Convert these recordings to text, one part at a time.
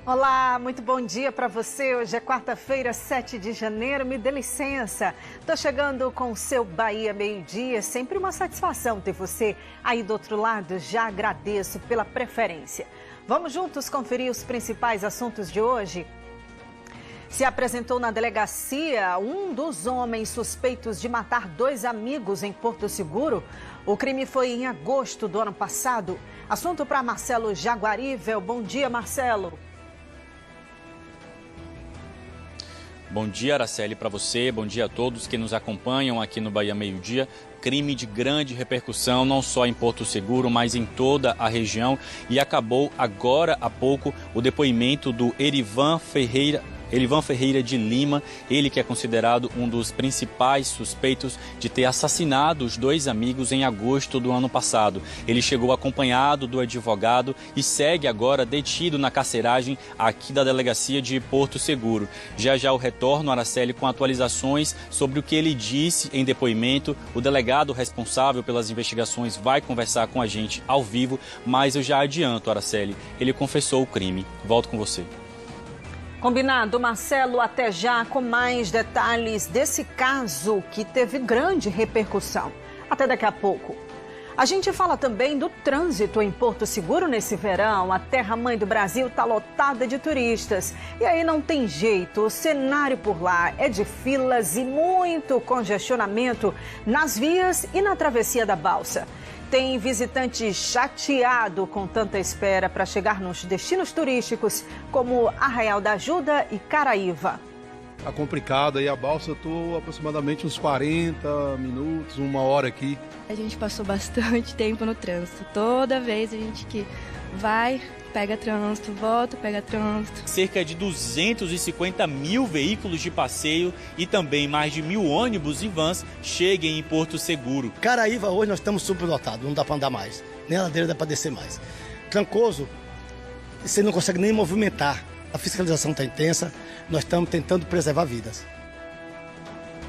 Olá, muito bom dia para você. Hoje é quarta-feira, 7 de janeiro. Me dê licença. Tô chegando com o seu Bahia Meio-Dia. Sempre uma satisfação ter você aí do outro lado. Já agradeço pela preferência. Vamos juntos conferir os principais assuntos de hoje? Se apresentou na delegacia um dos homens suspeitos de matar 2 amigos em Porto Seguro. O crime foi em agosto do ano passado. Assunto para Marcelo Jaguarivel. Bom dia, Marcelo. Bom dia, Araceli, para você. Bom dia a todos que nos acompanham aqui no Bahia Meio-Dia. Crime de grande repercussão, não só em Porto Seguro, mas em toda a região. E acabou agora há pouco o depoimento do Erivan Ferreira de Lima, ele que é considerado um dos principais suspeitos de ter assassinado os 2 amigos em agosto do ano passado. Ele chegou acompanhado do advogado e segue agora detido na carceragem aqui da delegacia de Porto Seguro. Já já eu retorno, Araceli, com atualizações sobre o que ele disse em depoimento. O delegado responsável pelas investigações vai conversar com a gente ao vivo, mas eu já adianto, Araceli, ele confessou o crime. Volto com você. Combinado, Marcelo, até já com mais detalhes desse caso que teve grande repercussão. Até daqui a pouco. A gente fala também do trânsito em Porto Seguro nesse verão. A terra-mãe do Brasil está lotada de turistas. E aí não tem jeito, o cenário por lá é de filas e muito congestionamento nas vias e na travessia da balsa. Tem visitante chateado com tanta espera para chegar nos destinos turísticos como Arraial da Ajuda e Caraíva. Tá complicado aí a balsa, eu tô aproximadamente uns 40 minutos, 1 hora aqui. A gente passou bastante tempo no trânsito. Toda vez a gente que vai, pega trânsito, volta, pega trânsito. Cerca de 250 mil veículos de passeio e também mais de 1.000 ônibus e vans cheguem em Porto Seguro. Caraíva, hoje nós estamos superlotados, não dá para andar mais. Nem a ladeira dá para descer mais. Trancoso, você não consegue nem movimentar. A fiscalização está intensa, nós estamos tentando preservar vidas.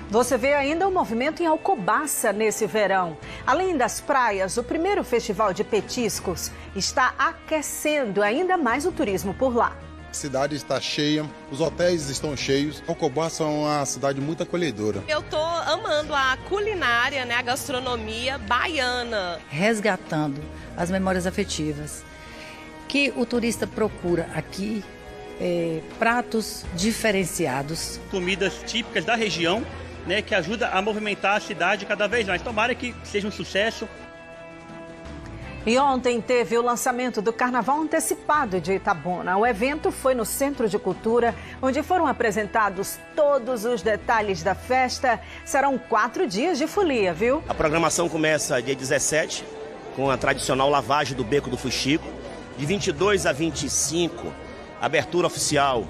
Você vê ainda o movimento em Alcobaça nesse verão. Além das praias, o primeiro festival de petiscos está aquecendo ainda mais o turismo por lá. A cidade está cheia, os hotéis estão cheios. Alcobaça é uma cidade muito acolhedora. Eu tô amando a culinária, a gastronomia baiana. Resgatando as memórias afetivas. Que o turista procura aqui pratos diferenciados. Comidas típicas da região, que ajuda a movimentar a cidade cada vez mais. Tomara que seja um sucesso. E ontem teve o lançamento do Carnaval Antecipado de Itabuna. O evento foi no Centro de Cultura, onde foram apresentados todos os detalhes da festa. Serão 4 dias de folia, viu? A programação começa dia 17, com a tradicional lavagem do Beco do Fuxico. De 22 a 25, abertura oficial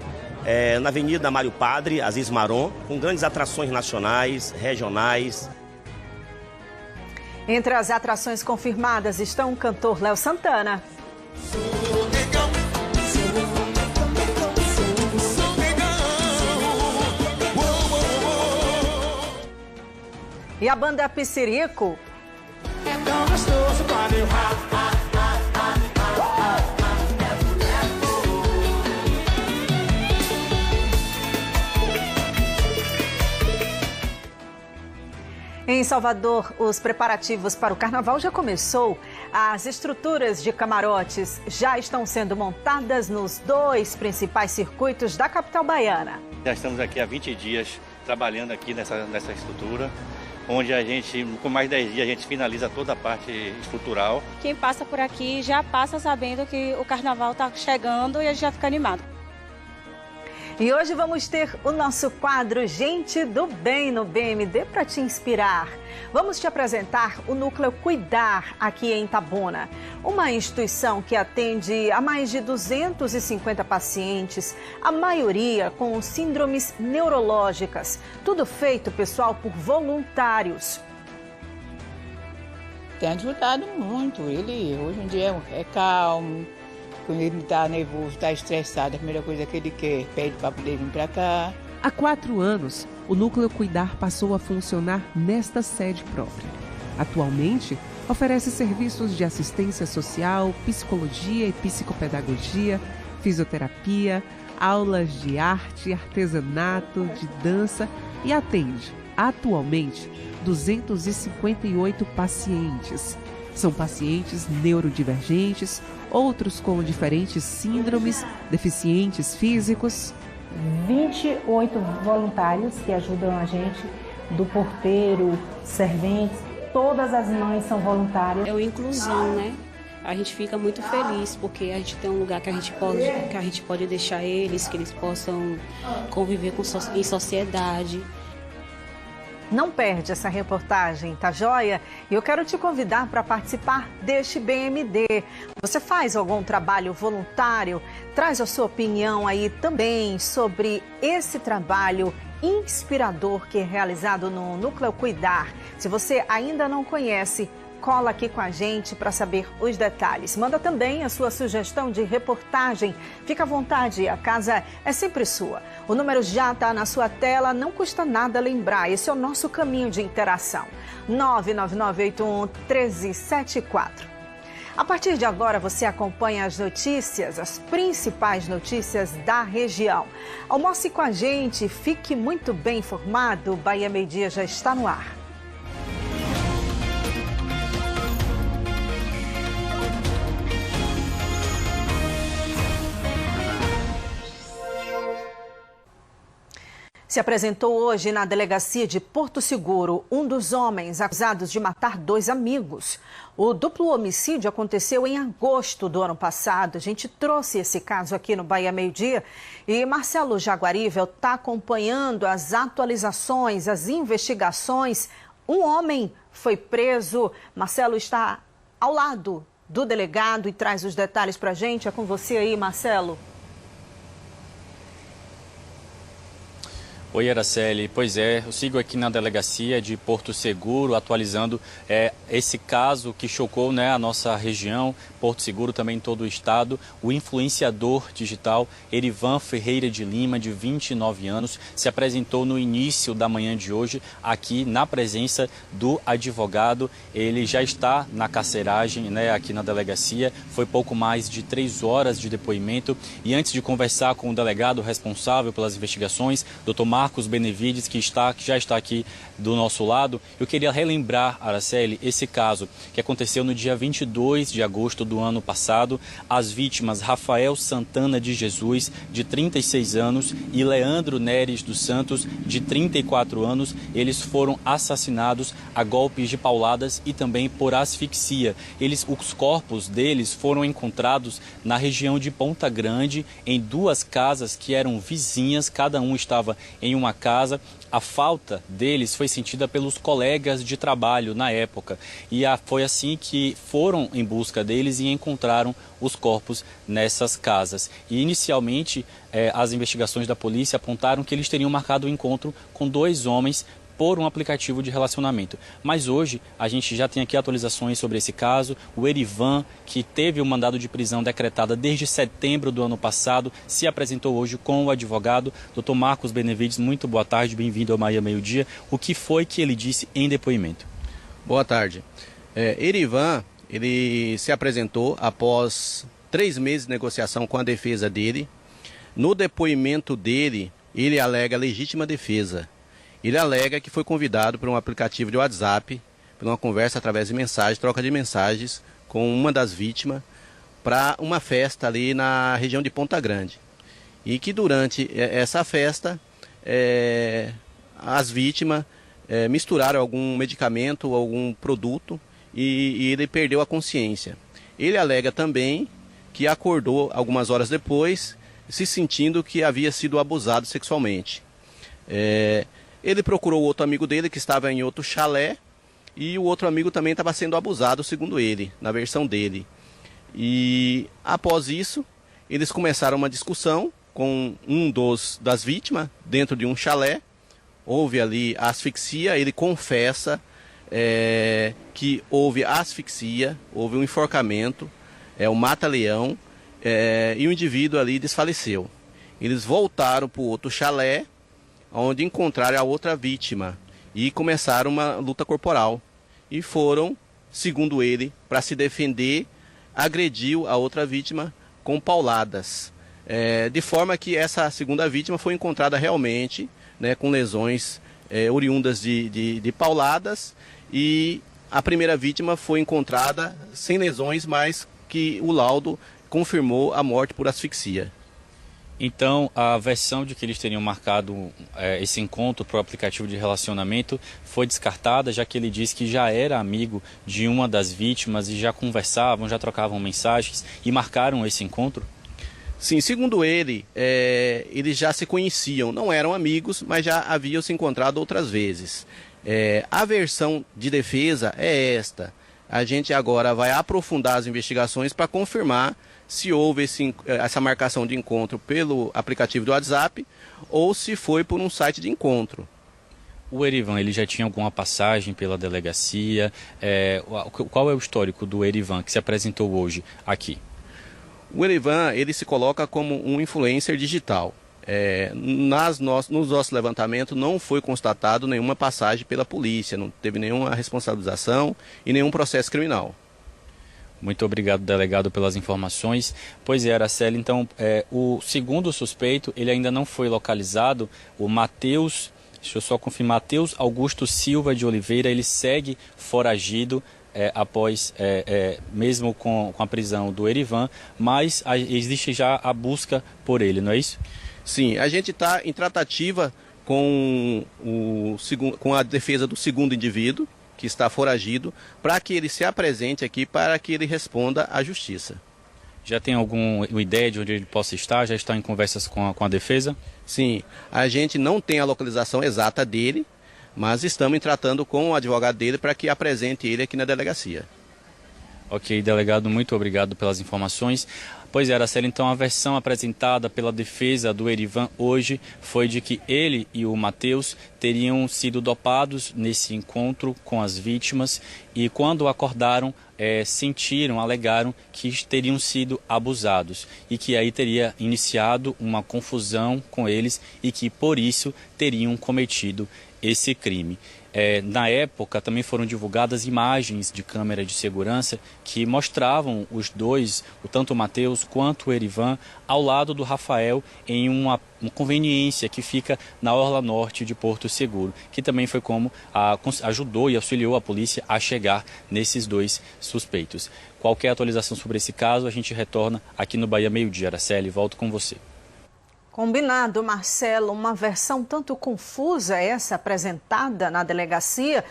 na Avenida Mário Padre, Aziz Maron, com grandes atrações nacionais, regionais. Entre as atrações confirmadas estão o cantor Léo Santana. E a banda Pissirico. É tão gostoso para meu Em Salvador, os preparativos para o carnaval já começou. As estruturas de camarotes já estão sendo montadas nos 2 principais circuitos da capital baiana. Já estamos aqui há 20 dias trabalhando aqui nessa estrutura, onde a gente, com mais 10 dias, a gente finaliza toda a parte estrutural. Quem passa por aqui já passa sabendo que o carnaval está chegando e a gente já fica animado. E hoje vamos ter o nosso quadro Gente do Bem no BMD para te inspirar. Vamos te apresentar o Núcleo Cuidar aqui em Itabuna, uma instituição que atende a mais de 250 pacientes, a maioria com síndromes neurológicas. Tudo feito, pessoal, por voluntários. Tem ajudado muito. Ele hoje em dia é calmo. Quando ele está nervoso, está estressado, a primeira coisa que ele quer, pede para poder vir para cá. Há 4 anos, o Núcleo Cuidar passou a funcionar nesta sede própria. Atualmente, oferece serviços de assistência social, psicologia e psicopedagogia, fisioterapia, aulas de arte, artesanato, de dança e atende, atualmente, 258 pacientes. São pacientes neurodivergentes, outros com diferentes síndromes, deficientes físicos. 28 voluntários que ajudam a gente, do porteiro, serventes, todas as mães são voluntárias. É uma inclusão, né? A gente fica muito feliz porque a gente tem um lugar que a gente pode deixar eles, que eles possam conviver em sociedade. Não perde essa reportagem, tá joia? E eu quero te convidar para participar deste BMD. Você faz algum trabalho voluntário? Traz a sua opinião aí também sobre esse trabalho inspirador que é realizado no Núcleo Cuidar. Se você ainda não conhece, cola aqui com a gente para saber os detalhes. Manda também a sua sugestão de reportagem. Fica à vontade, a casa é sempre sua. O número já está na sua tela, não custa nada lembrar. Esse é o nosso caminho de interação. 99981-1374. A partir de agora você acompanha as notícias, as principais notícias da região. Almoce com a gente, fique muito bem informado. O Bahia Meio Dia já está no ar. Se apresentou hoje na delegacia de Porto Seguro um dos homens acusados de matar 2 amigos. O duplo homicídio aconteceu em agosto do ano passado. A gente trouxe esse caso aqui no Bahia Meio Dia e Marcelo Jaguarivel está acompanhando as atualizações, as investigações. Um homem foi preso. Marcelo está ao lado do delegado e traz os detalhes para a gente. É com você aí, Marcelo. Oi, Araceli. Pois é, eu sigo aqui na delegacia de Porto Seguro, atualizando esse caso que chocou, né, a nossa região, Porto Seguro, também todo o estado. O influenciador digital Erivan Ferreira de Lima, de 29 anos, se apresentou no início da manhã de hoje aqui na presença do advogado. Ele já está na carceragem, né, aqui na delegacia. Foi pouco mais de 3 horas de depoimento. E antes de conversar com o delegado responsável pelas investigações, Dr. Marcos Benevides, que já está aqui do nosso lado, eu queria relembrar, Araceli, esse caso que aconteceu no dia 22 de agosto do ano passado. As vítimas Rafael Santana de Jesus, de 36 anos, e Leandro Neres dos Santos, de 34 anos, eles foram assassinados a golpes de pauladas e também por asfixia. Os corpos deles foram encontrados na região de Ponta Grande, em 2 casas que eram vizinhas, cada um estava em uma casa. A falta deles foi sentida pelos colegas de trabalho na época e foi assim que foram em busca deles e encontraram os corpos nessas casas. E inicialmente as investigações da polícia apontaram que eles teriam marcado o encontro com 2 homens por um aplicativo de relacionamento. Mas hoje a gente já tem aqui atualizações sobre esse caso. O Erivan, que teve o mandado de prisão decretada desde setembro do ano passado, se apresentou hoje com o advogado Dr. Marcos Benevides. Muito boa tarde, bem-vindo ao Bahia Meio Dia. O que foi que ele disse em depoimento? Boa tarde. Erivan, ele se apresentou após 3 meses de negociação com a defesa dele. No depoimento dele, ele alega legítima defesa. Ele alega que foi convidado por um aplicativo de WhatsApp, por uma conversa através de mensagens, troca de mensagens com uma das vítimas, para uma festa ali na região de Ponta Grande. E que durante essa festa, as vítimas misturaram algum medicamento ou algum produto e ele perdeu a consciência. Ele alega também que acordou algumas horas depois, se sentindo que havia sido abusado sexualmente. Ele procurou outro amigo dele que estava em outro chalé e o outro amigo também estava sendo abusado, segundo ele, na versão dele. E após isso, eles começaram uma discussão com um das vítimas dentro de um chalé. Houve ali asfixia, ele confessa que houve asfixia, houve um enforcamento, o mata-leão, e o indivíduo ali desfaleceu. Eles voltaram para o outro chalé, onde encontraram a outra vítima e começaram uma luta corporal. E foram, segundo ele, para se defender, agrediu a outra vítima com pauladas. de forma que essa segunda vítima foi encontrada realmente, né, com lesões oriundas de pauladas, e a primeira vítima foi encontrada sem lesões, mas que o laudo confirmou a morte por asfixia. Então, a versão de que eles teriam marcado esse encontro para o aplicativo de relacionamento foi descartada, já que ele disse que já era amigo de uma das vítimas e já conversavam, já trocavam mensagens e marcaram esse encontro? Sim, segundo ele, eles já se conheciam, não eram amigos, mas já haviam se encontrado outras vezes. A versão de defesa é esta. A gente agora vai aprofundar as investigações para confirmar se houve essa marcação de encontro pelo aplicativo do WhatsApp ou se foi por um site de encontro. O Erivan, ele já tinha alguma passagem pela delegacia? Qual é o histórico do Erivan que se apresentou hoje aqui? O Erivan, ele se coloca como um influencer digital. Nos nossos levantamentos não foi constatado nenhuma passagem pela polícia, não teve nenhuma responsabilização e nenhum processo criminal. Muito obrigado, delegado, pelas informações. Pois é, Araceli, então, o segundo suspeito, ele ainda não foi localizado, o Matheus, deixa eu só confirmar, Matheus Augusto Silva de Oliveira, ele segue foragido após, mesmo com a prisão do Erivan, mas existe já a busca por ele, não é isso? Sim, a gente está em tratativa com a defesa do segundo indivíduo, que está foragido, para que ele se apresente aqui, para que ele responda à justiça. Já tem alguma ideia de onde ele possa estar? Já está em conversas com a defesa? Sim, a gente não tem a localização exata dele, mas estamos tratando com o advogado dele para que apresente ele aqui na delegacia. Ok, delegado, muito obrigado pelas informações. Pois é, Araceli, então a versão apresentada pela defesa do Erivan hoje foi de que ele e o Matheus teriam sido dopados nesse encontro com as vítimas e quando acordaram, alegaram que teriam sido abusados e que aí teria iniciado uma confusão com eles e que por isso teriam cometido esse crime. Na época também foram divulgadas imagens de câmera de segurança que mostravam os dois, tanto o Matheus quanto o Erivan, ao lado do Rafael em uma conveniência que fica na orla norte de Porto Seguro, que também foi como ajudou e auxiliou a polícia a chegar nesses dois suspeitos. Qualquer atualização sobre esse caso, a gente retorna aqui no Bahia Meio Dia. Araceli, volto com você. Combinado, Marcelo, uma versão tanto confusa essa apresentada na delegacia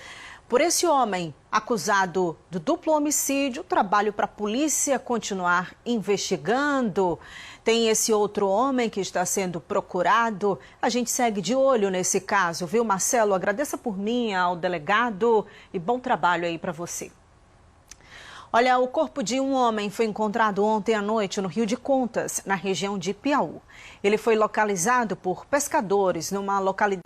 por esse homem acusado do duplo homicídio. Trabalho para a polícia continuar investigando. Tem esse outro homem que está sendo procurado. A gente segue de olho nesse caso, viu, Marcelo? Agradeça por mim ao delegado e bom trabalho aí para você. Olha, o corpo de um homem foi encontrado ontem à noite no Rio de Contas, na região de Piauí. Ele foi localizado por pescadores numa localidade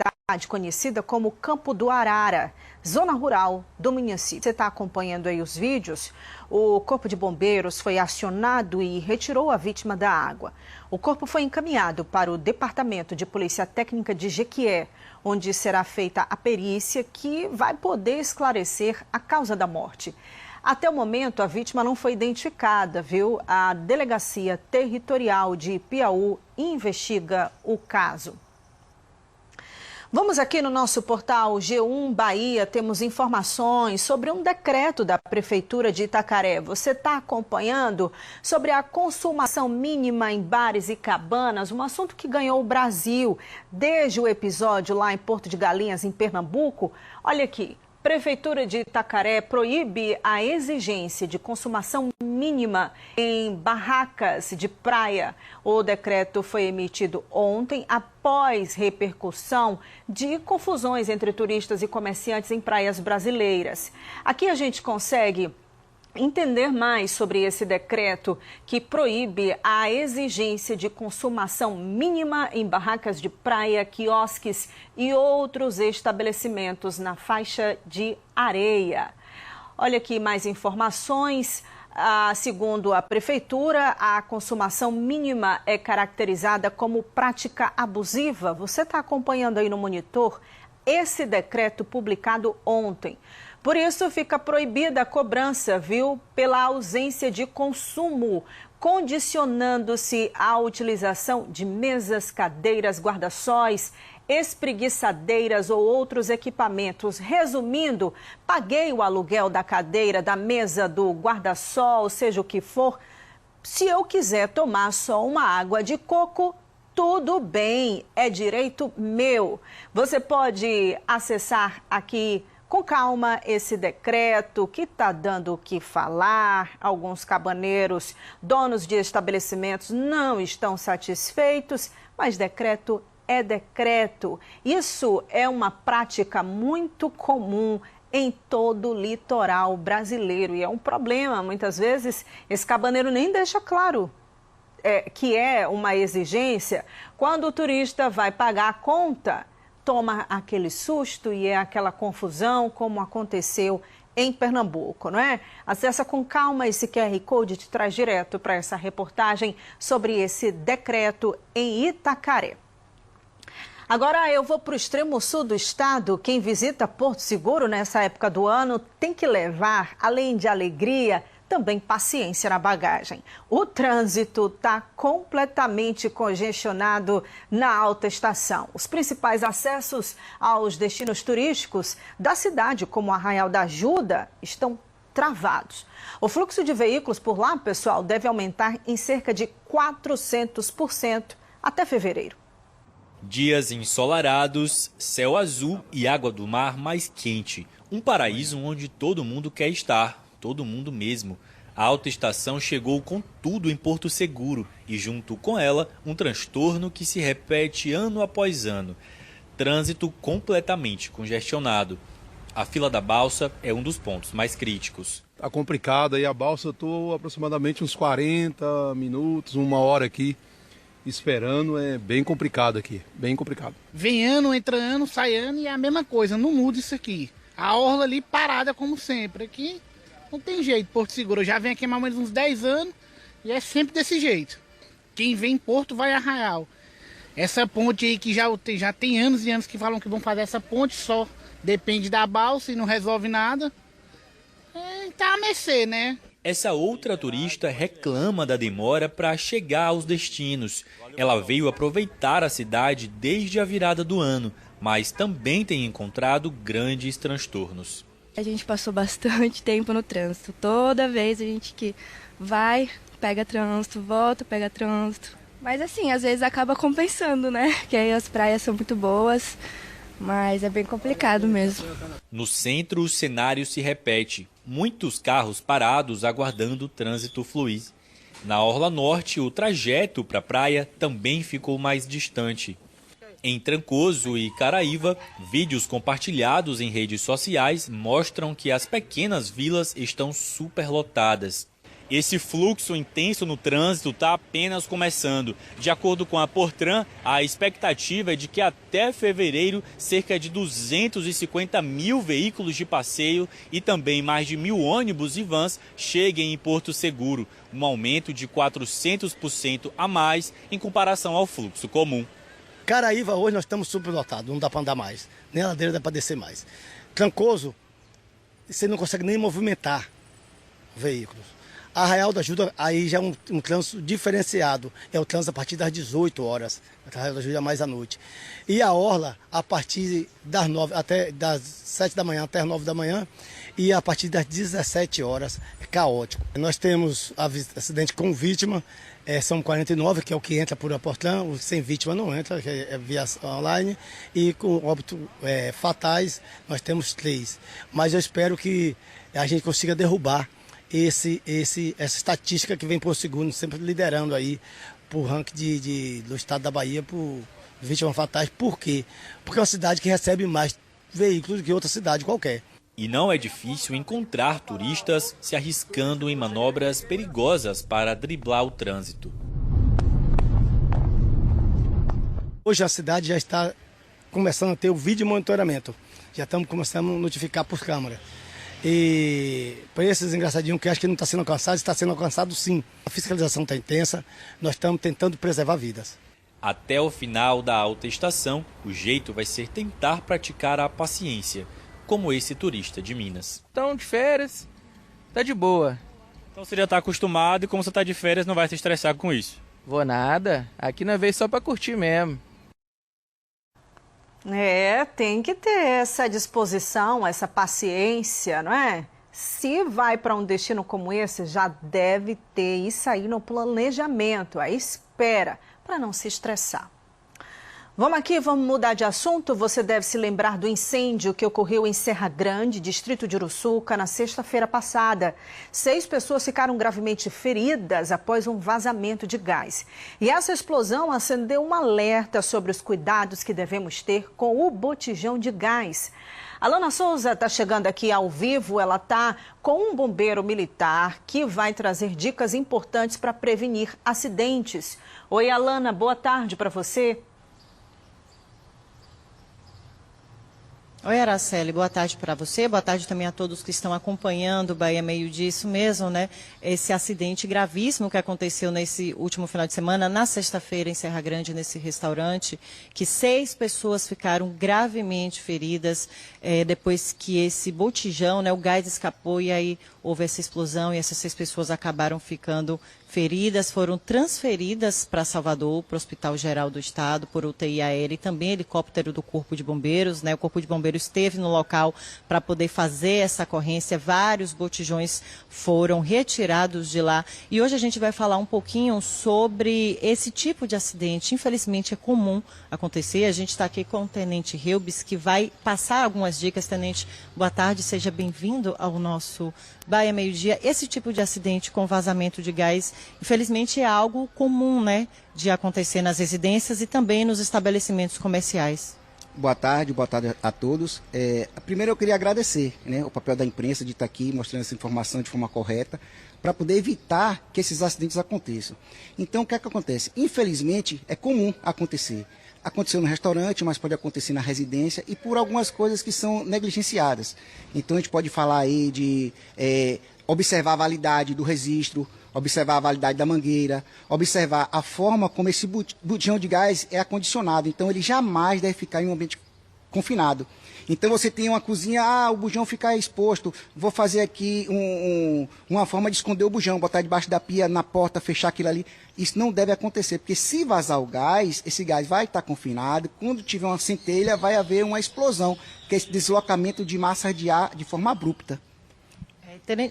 conhecida como Campo do Arara, zona rural do município. Você está acompanhando aí os vídeos? O corpo de bombeiros foi acionado e retirou a vítima da água. O corpo foi encaminhado para o Departamento de Polícia Técnica de Jequié, onde será feita a perícia que vai poder esclarecer a causa da morte. Até o momento, a vítima não foi identificada, viu? A Delegacia Territorial de Piauí investiga o caso. Vamos aqui no nosso portal G1 Bahia, temos informações sobre um decreto da Prefeitura de Itacaré. Você está acompanhando sobre a consumação mínima em bares e cabanas, um assunto que ganhou o Brasil desde o episódio lá em Porto de Galinhas, em Pernambuco. Olha aqui. Prefeitura de Itacaré proíbe a exigência de consumação mínima em barracas de praia. O decreto foi emitido ontem após repercussão de confusões entre turistas e comerciantes em praias brasileiras. Aqui a gente consegue entender mais sobre esse decreto que proíbe a exigência de consumação mínima em barracas de praia, quiosques e outros estabelecimentos na faixa de areia. Olha aqui mais informações. Segundo a Prefeitura, a consumação mínima é caracterizada como prática abusiva. Você está acompanhando aí no monitor esse decreto publicado ontem. Por isso, fica proibida a cobrança, viu, pela ausência de consumo condicionando-se à utilização de mesas, cadeiras, guarda-sóis, espreguiçadeiras ou outros equipamentos. Resumindo, paguei o aluguel da cadeira, da mesa, do guarda-sol, seja o que for. Se eu quiser tomar só uma água de coco, tudo bem, é direito meu. Você pode acessar aqui com calma esse decreto que está dando o que falar. Alguns cabaneiros, donos de estabelecimentos não estão satisfeitos, mas decreto é decreto. Isso é uma prática muito comum em todo o litoral brasileiro e é um problema. Muitas vezes esse cabaneiro nem deixa claro que é uma exigência. Quando o turista vai pagar a conta, toma aquele susto e é aquela confusão, como aconteceu em Pernambuco, não é? Acessa com calma esse QR Code, te traz direto para essa reportagem sobre esse decreto em Itacaré. Agora eu vou para o extremo sul do estado. Quem visita Porto Seguro nessa época do ano tem que levar, além de alegria, também paciência na bagagem. O trânsito está completamente congestionado na alta estação. Os principais acessos aos destinos turísticos da cidade, como Arraial da Ajuda, estão travados. O fluxo de veículos por lá, pessoal, deve aumentar em cerca de 400% até fevereiro. Dias ensolarados, céu azul e água do mar mais quente. Um paraíso onde todo mundo quer estar, todo mundo mesmo. A alta estação chegou com tudo em Porto Seguro e junto com ela um transtorno que se repete ano após ano. Trânsito completamente congestionado. A fila da balsa é um dos pontos mais críticos. Tá complicado aí a balsa, eu tô aproximadamente uns 40 minutos, uma hora aqui. Esperando, é bem complicado aqui, bem complicado. Vem ano, entra ano, sai ano e é a mesma coisa, não muda isso aqui. A orla ali parada como sempre, aqui não tem jeito, Porto Seguro. Eu já venho aqui há mais ou menos uns 10 anos e é sempre desse jeito. Quem vem em Porto vai a Arraial. Essa ponte aí que já tem anos e anos que falam que vão fazer essa ponte, só depende da balsa e não resolve nada. Tá a mercê, né? Essa outra turista reclama da demora para chegar aos destinos. Ela veio aproveitar a cidade desde a virada do ano, mas também tem encontrado grandes transtornos. A gente passou bastante tempo no trânsito. Toda vez a gente que vai, pega trânsito, volta, pega trânsito. Mas assim, às vezes acaba compensando, né? Que aí as praias são muito boas, mas é bem complicado mesmo. No centro, o cenário se repete. Muitos carros parados aguardando o trânsito fluir. Na Orla Norte, o trajeto para a praia também ficou mais distante. Em Trancoso e Caraíva, vídeos compartilhados em redes sociais mostram que as pequenas vilas estão superlotadas. Esse fluxo intenso no trânsito está apenas começando. De acordo com a Portran, a expectativa é de que até fevereiro, cerca de 250 mil veículos de passeio e também mais de 1.000 ônibus e vans cheguem em Porto Seguro, um aumento de 400% a mais em comparação ao fluxo comum. Caraíva, hoje nós estamos superlotados, não dá para andar mais, nem a ladeira dá para descer mais. Trancoso, você não consegue nem movimentar veículos. Arraial da Ajuda, aí já é um trânsito diferenciado, é o trânsito a partir das 18 horas, Arraial da Ajuda é mais à noite. E a Orla, a partir das 7 da manhã até as 9 da manhã, e a partir das 17 horas, é caótico. Nós temos acidente com vítima, são 49, que é o que entra por a Portlan, o sem vítima não entra, que é via online, e com óbito fatais, nós temos 3. Mas eu espero que a gente consiga derrubar essa estatística que vem por segundo, sempre liderando aí por ranking do estado da Bahia por vítimas fatais. Por quê? Porque é uma cidade que recebe mais veículos do que outra cidade qualquer. E não é difícil encontrar turistas se arriscando em manobras perigosas para driblar o trânsito. Hoje a cidade já está começando a ter o vídeo monitoramento. Já estamos começando a notificar por câmera. E para esses engraçadinhos que acham que não está sendo alcançado, está sendo alcançado sim. A fiscalização está intensa, nós estamos tentando preservar vidas. Até o final da alta estação, o jeito vai ser tentar praticar a paciência, como esse turista de Minas. Estão de férias, tá de boa. Então você já está acostumado e como você está de férias não vai se estressar com isso? Vou nada, aqui nós veio só para curtir mesmo. Tem que ter essa disposição, essa paciência, não é? Se vai para um destino como esse, já deve ter isso aí no planejamento, a espera, para não se estressar. Vamos mudar de assunto. Você deve se lembrar do incêndio que ocorreu em Serra Grande, distrito de Uruçuca, na sexta-feira passada. 6 pessoas ficaram gravemente feridas após um vazamento de gás. E essa explosão acendeu um alerta sobre os cuidados que devemos ter com o botijão de gás. Alana Souza está chegando aqui ao vivo, ela está com um bombeiro militar que vai trazer dicas importantes para prevenir acidentes. Oi, Alana, boa tarde para você. Oi, Araceli, boa tarde para você, boa tarde também a todos que estão acompanhando o Bahia Meio Dia, isso mesmo, né? Esse acidente gravíssimo que aconteceu nesse último final de semana, na sexta-feira em Serra Grande, nesse restaurante, que 6 pessoas ficaram gravemente feridas depois que esse botijão, né, o gás escapou e aí houve essa explosão e essas 6 pessoas acabaram ficando feridas, foram transferidas para Salvador, para o Hospital Geral do Estado, por UTI aérea e também helicóptero do Corpo de Bombeiros, né? O Corpo de Bombeiros esteve no local para poder fazer essa ocorrência, vários botijões foram retirados de lá e hoje a gente vai falar um pouquinho sobre esse tipo de acidente. Infelizmente é comum acontecer, a gente está aqui com o Tenente Reubis, que vai passar algumas dicas. Tenente, boa tarde, seja bem-vindo ao nosso Bahia Meio Dia. Esse tipo de acidente com vazamento de gás, infelizmente é algo comum, né, de acontecer nas residências e também nos estabelecimentos comerciais. Boa tarde a todos. Primeiro eu queria agradecer, né, o papel da imprensa de estar aqui mostrando essa informação de forma correta para poder evitar que esses acidentes aconteçam. Então o que é que acontece? Infelizmente é comum acontecer. Aconteceu no restaurante, mas pode acontecer na residência e por algumas coisas que são negligenciadas. Então a gente pode falar aí de observar a validade do registro, observar a validade da mangueira, observar a forma como esse botijão de gás é acondicionado. Então ele jamais deve ficar em um ambiente confinado. Então você tem uma cozinha, o bujão fica exposto, vou fazer aqui uma forma de esconder o bujão, botar debaixo da pia, na porta, fechar aquilo ali. Isso não deve acontecer, porque se vazar o gás, esse gás vai estar confinado, quando tiver uma centelha vai haver uma explosão, que é esse deslocamento de massa de ar de forma abrupta.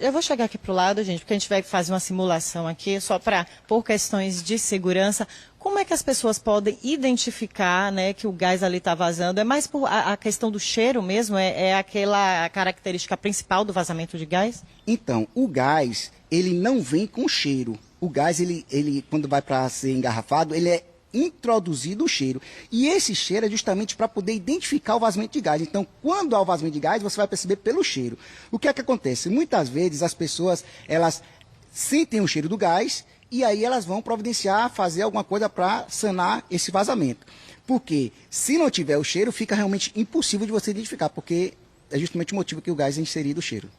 Eu vou chegar aqui para o lado, gente, porque a gente vai fazer uma simulação aqui, só por questões de segurança. Como é que as pessoas podem identificar, né, que o gás ali está vazando? É mais por a questão do cheiro mesmo? É aquela característica principal do vazamento de gás? Então, o gás, ele não vem com cheiro. O gás, ele quando vai para ser engarrafado, ele é introduzido o cheiro. E esse cheiro é justamente para poder identificar o vazamento de gás. Então, quando há o vazamento de gás, você vai perceber pelo cheiro. O que é que acontece? Muitas vezes as pessoas, elas sentem o cheiro do gás e aí elas vão providenciar, fazer alguma coisa para sanar esse vazamento. Porque se não tiver o cheiro, fica realmente impossível de você identificar, porque é justamente o motivo que o gás é inserido o cheiro.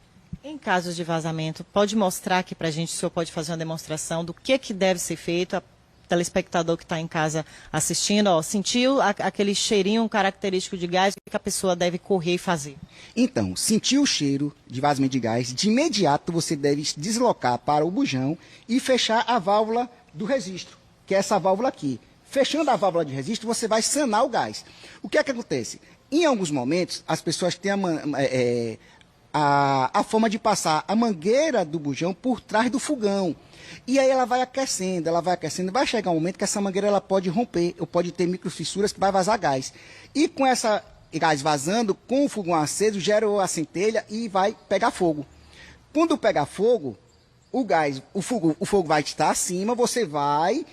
Em casos de vazamento, pode mostrar aqui para a gente, o senhor pode fazer uma demonstração do que deve ser feito? Telespectador que está em casa assistindo, sentiu aquele cheirinho característico de gás, o que a pessoa deve correr e fazer? Então, sentiu o cheiro de vazamento de gás, de imediato você deve deslocar para o bujão e fechar a válvula do registro, que é essa válvula aqui. Fechando a válvula de registro, você vai sanar o gás. O que é que acontece? Em alguns momentos, as pessoas têm a forma de passar a mangueira do bujão por trás do fogão. E aí ela vai aquecendo, vai chegar um momento que essa mangueira ela pode romper, ou pode ter microfissuras que vai vazar gás. E com essa gás vazando, com o fogão aceso, gera a centelha e vai pegar fogo. Quando pegar fogo, o fogo vai estar acima, você vai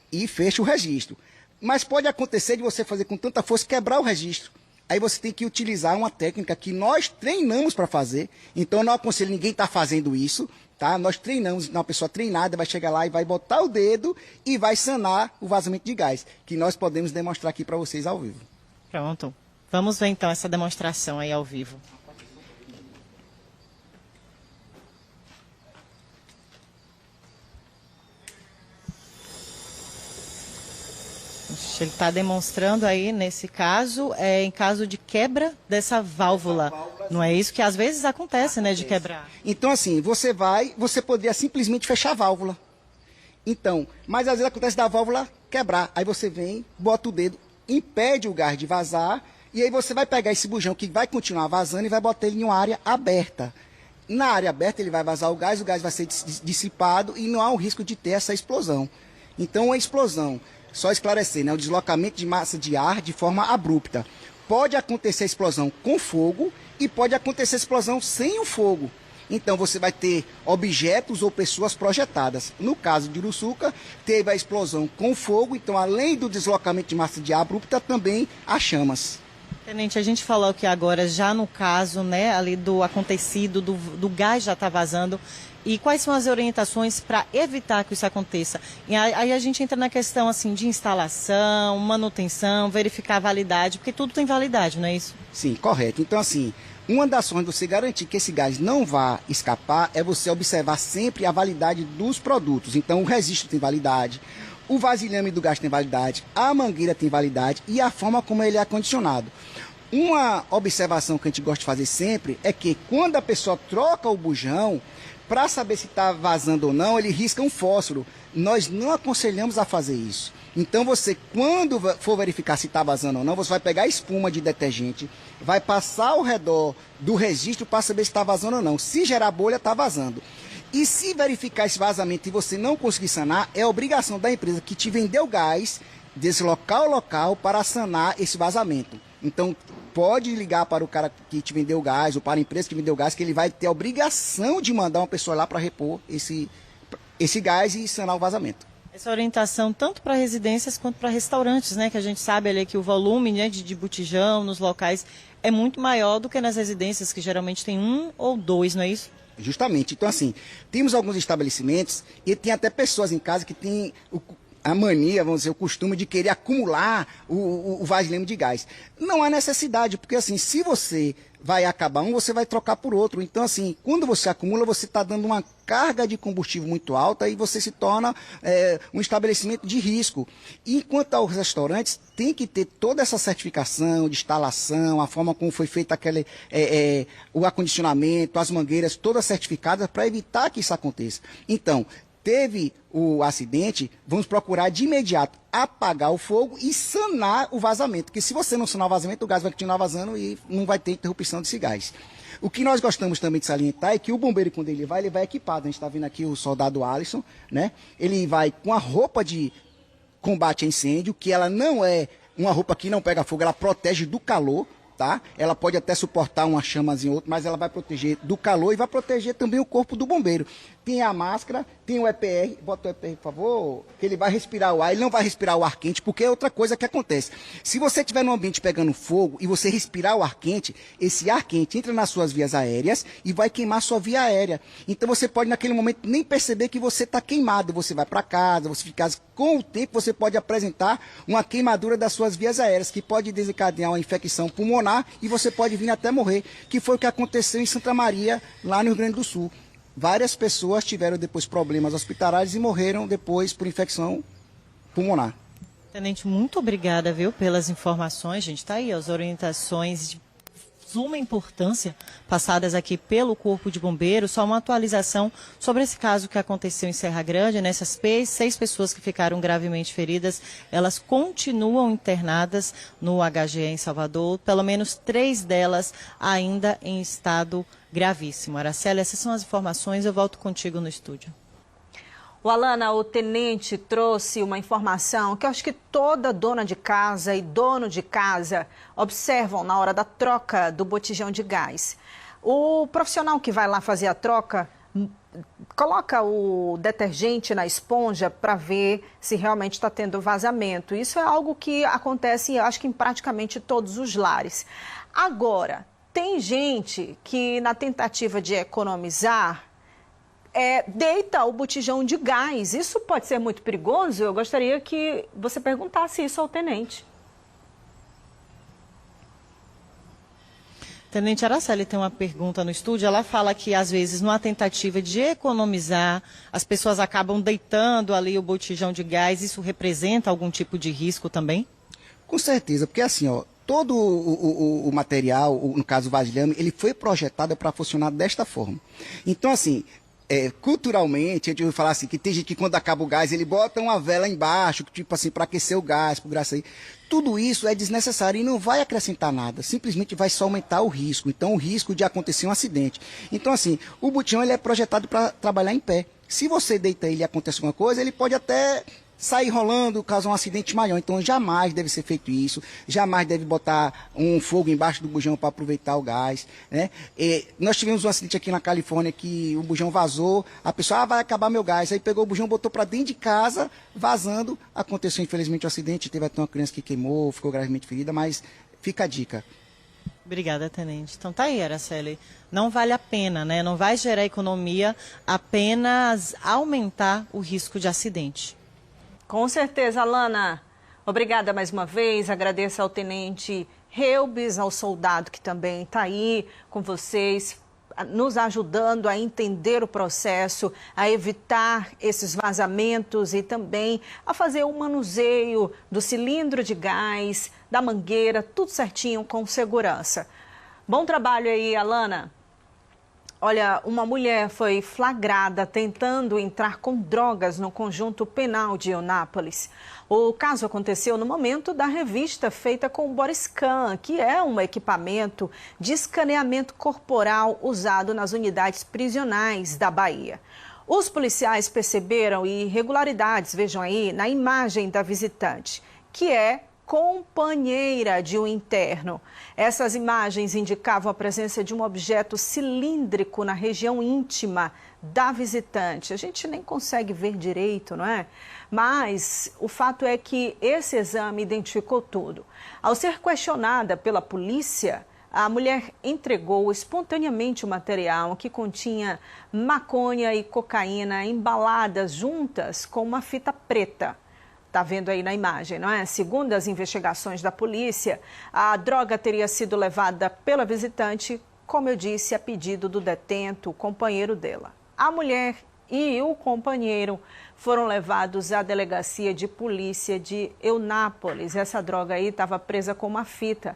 e fecha o registro. Mas pode acontecer de você fazer com tanta força quebrar o registro. Aí você tem que utilizar uma técnica que nós treinamos para fazer. Então eu não aconselho ninguém estar fazendo isso, tá? Nós treinamos, uma pessoa treinada vai chegar lá e vai botar o dedo e vai sanar o vazamento de gás, que nós podemos demonstrar aqui para vocês ao vivo. Pronto. Vamos ver então essa demonstração aí ao vivo. Ele está demonstrando aí, nesse caso, em caso de quebra dessa válvula. Não é isso que às vezes acontece, né, de quebrar? Então, assim, você poderia simplesmente fechar a válvula. Então, mas às vezes acontece da válvula quebrar. Aí você vem, bota o dedo, impede o gás de vazar, e aí você vai pegar esse bujão que vai continuar vazando e vai botar ele em uma área aberta. Na área aberta ele vai vazar o gás vai ser dissipado e não há o risco de ter essa explosão. Então, a explosão, só esclarecer, né, o deslocamento de massa de ar de forma abrupta. Pode acontecer a explosão com fogo e pode acontecer a explosão sem o fogo. Então você vai ter objetos ou pessoas projetadas. No caso de Uruçuca, teve a explosão com fogo, então além do deslocamento de massa de ar abrupta, também há chamas. Tenente, a gente falou que agora já no caso, né, ali do acontecido, do gás já está vazando. E quais são as orientações para evitar que isso aconteça? E aí a gente entra na questão assim de instalação, manutenção, verificar a validade, porque tudo tem validade, não é isso? Sim, correto. Então assim, uma das formas de você garantir que esse gás não vá escapar é você observar sempre a validade dos produtos. Então o registro tem validade, o vasilhame do gás tem validade, a mangueira tem validade e a forma como ele é acondicionado. Uma observação que a gente gosta de fazer sempre é que quando a pessoa troca o bujão, para saber se está vazando ou não, ele risca um fósforo. Nós não aconselhamos a fazer isso. Então você, quando for verificar se está vazando ou não, você vai pegar a espuma de detergente, vai passar ao redor do registro para saber se está vazando ou não. Se gerar bolha, está vazando. E se verificar esse vazamento e você não conseguir sanar, é obrigação da empresa que te vendeu gás deslocar o local para sanar esse vazamento. Então, pode ligar para o cara que te vendeu gás ou para a empresa que vendeu gás, que ele vai ter a obrigação de mandar uma pessoa lá para repor esse gás e sanar o vazamento. Essa orientação tanto para residências quanto para restaurantes, né? Que a gente sabe ali que o volume, né, de botijão nos locais é muito maior do que nas residências, que geralmente tem 1 ou 2, não é isso? Justamente. Então, assim, temos alguns estabelecimentos e tem até pessoas em casa que têm a mania, vamos dizer, o costume de querer acumular o vasilhame de gás. Não há necessidade, porque assim, se você vai acabar um, você vai trocar por outro. Então assim, quando você acumula, você está dando uma carga de combustível muito alta e você se torna um estabelecimento de risco. E quanto aos restaurantes, tem que ter toda essa certificação de instalação, a forma como foi feito o acondicionamento, as mangueiras, todas certificadas para evitar que isso aconteça. Então, teve o acidente, vamos procurar de imediato apagar o fogo e sanar o vazamento. Porque se você não sanar o vazamento, o gás vai continuar vazando e não vai ter interrupção desse gás. O que nós gostamos também de salientar é que o bombeiro, quando ele vai equipado. A gente está vendo aqui o soldado Alisson, né? Ele vai com a roupa de combate a incêndio, que ela não é uma roupa que não pega fogo, ela protege do calor. Tá? Ela pode até suportar uma chamazinha ou outra, mas ela vai proteger do calor e vai proteger também o corpo do bombeiro. Tem a máscara, tem o EPR, bota o EPR, por favor, que ele vai respirar o ar, ele não vai respirar o ar quente, porque é outra coisa que acontece. Se você estiver num ambiente pegando fogo e você respirar o ar quente, esse ar quente entra nas suas vias aéreas e vai queimar sua via aérea. Então você pode naquele momento nem perceber que você está queimado, você vai para casa, você fica... Com o tempo você pode apresentar uma queimadura das suas vias aéreas, que pode desencadear uma infecção pulmonar e você pode vir até morrer, que foi o que aconteceu em Santa Maria, lá no Rio Grande do Sul. Várias pessoas tiveram depois problemas hospitalares e morreram depois por infecção pulmonar. Tenente, muito obrigada, viu, pelas informações. Gente, está aí as orientações de suma importância passadas aqui pelo Corpo de Bombeiros. Só uma atualização sobre esse caso que aconteceu em Serra Grande, né? Essas 6 pessoas que ficaram gravemente feridas, elas continuam internadas no HGE em Salvador, pelo menos 3 delas ainda em estado gravíssimo. Araceli, essas são as informações, eu volto contigo no estúdio. O Alana, o tenente trouxe uma informação que eu acho que toda dona de casa e dono de casa observam na hora da troca do botijão de gás. O profissional que vai lá fazer a troca coloca o detergente na esponja para ver se realmente está tendo vazamento. Isso é algo que acontece, eu acho que em praticamente todos os lares. Agora, tem gente que na tentativa de economizar deita o botijão de gás. Isso pode ser muito perigoso? Eu gostaria que você perguntasse isso ao tenente. Tenente Araceli tem uma pergunta no estúdio. Ela fala que, às vezes, numa tentativa de economizar, as pessoas acabam deitando ali o botijão de gás. Isso representa algum tipo de risco também? Com certeza, porque assim, ó, todo o material, no caso o vasilhame, ele foi projetado para funcionar desta forma. Então, assim, culturalmente, a gente ouve falar assim, que tem gente que quando acaba o gás, ele bota uma vela embaixo, tipo assim, para aquecer o gás, por graça aí. Tudo isso é desnecessário e não vai acrescentar nada, simplesmente vai só aumentar o risco. Então, o risco de acontecer um acidente. Então, assim, o botijão ele é projetado para trabalhar em pé. Se você deita ele e acontece alguma coisa, ele pode até sair rolando, causar um acidente maior. Então, jamais deve ser feito isso, jamais deve botar um fogo embaixo do bujão para aproveitar o gás, né? Nós tivemos um acidente aqui na Califórnia que o bujão vazou, a pessoa, vai acabar meu gás, aí pegou o bujão, botou para dentro de casa, vazando, aconteceu infelizmente um acidente, teve até uma criança que queimou, ficou gravemente ferida, mas fica a dica. Obrigada, Tenente. Então tá aí, Araceli. Não vale a pena, né? Não vai gerar economia, apenas aumentar o risco de acidente. Com certeza, Alana. Obrigada mais uma vez. Agradeço ao Tenente Reubes, ao soldado que também está aí com vocês, nos ajudando a entender o processo, a evitar esses vazamentos e também a fazer o manuseio do cilindro de gás, da mangueira, tudo certinho com segurança. Bom trabalho aí, Alana. Olha, uma mulher foi flagrada tentando entrar com drogas no conjunto penal de Eunápolis. O caso aconteceu no momento da revista feita com o Bodyscan, que é um equipamento de escaneamento corporal usado nas unidades prisionais da Bahia. Os policiais perceberam irregularidades, vejam aí, na imagem da visitante, que é companheira de um interno. Essas imagens indicavam a presença de um objeto cilíndrico na região íntima da visitante. A gente nem consegue ver direito, não é? Mas o fato é que esse exame identificou tudo. Ao ser questionada pela polícia, a mulher entregou espontaneamente o material que continha maconha e cocaína embaladas juntas com uma fita preta. Está vendo aí na imagem, não é? Segundo as investigações da polícia, a droga teria sido levada pela visitante, como eu disse, a pedido do detento, o companheiro dela. A mulher e o companheiro foram levados à delegacia de polícia de Eunápolis. Essa droga aí estava presa com uma fita.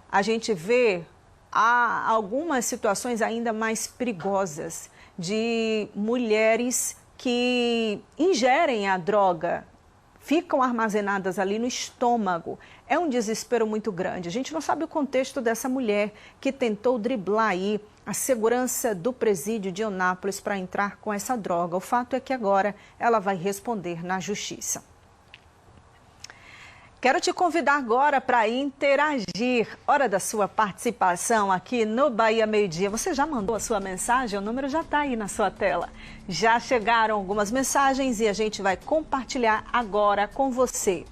A gente vê algumas situações ainda mais perigosas de mulheres que ingerem a droga, ficam armazenadas ali no estômago. É um desespero muito grande. A gente não sabe o contexto dessa mulher que tentou driblar aí a segurança do presídio de Eunápolis para entrar com essa droga. O fato é que agora ela vai responder na justiça. Quero te convidar agora para interagir. Hora da sua participação aqui no Bahia Meio Dia. Você já mandou a sua mensagem? O número já está aí na sua tela. Já chegaram algumas mensagens e a gente vai compartilhar agora com você.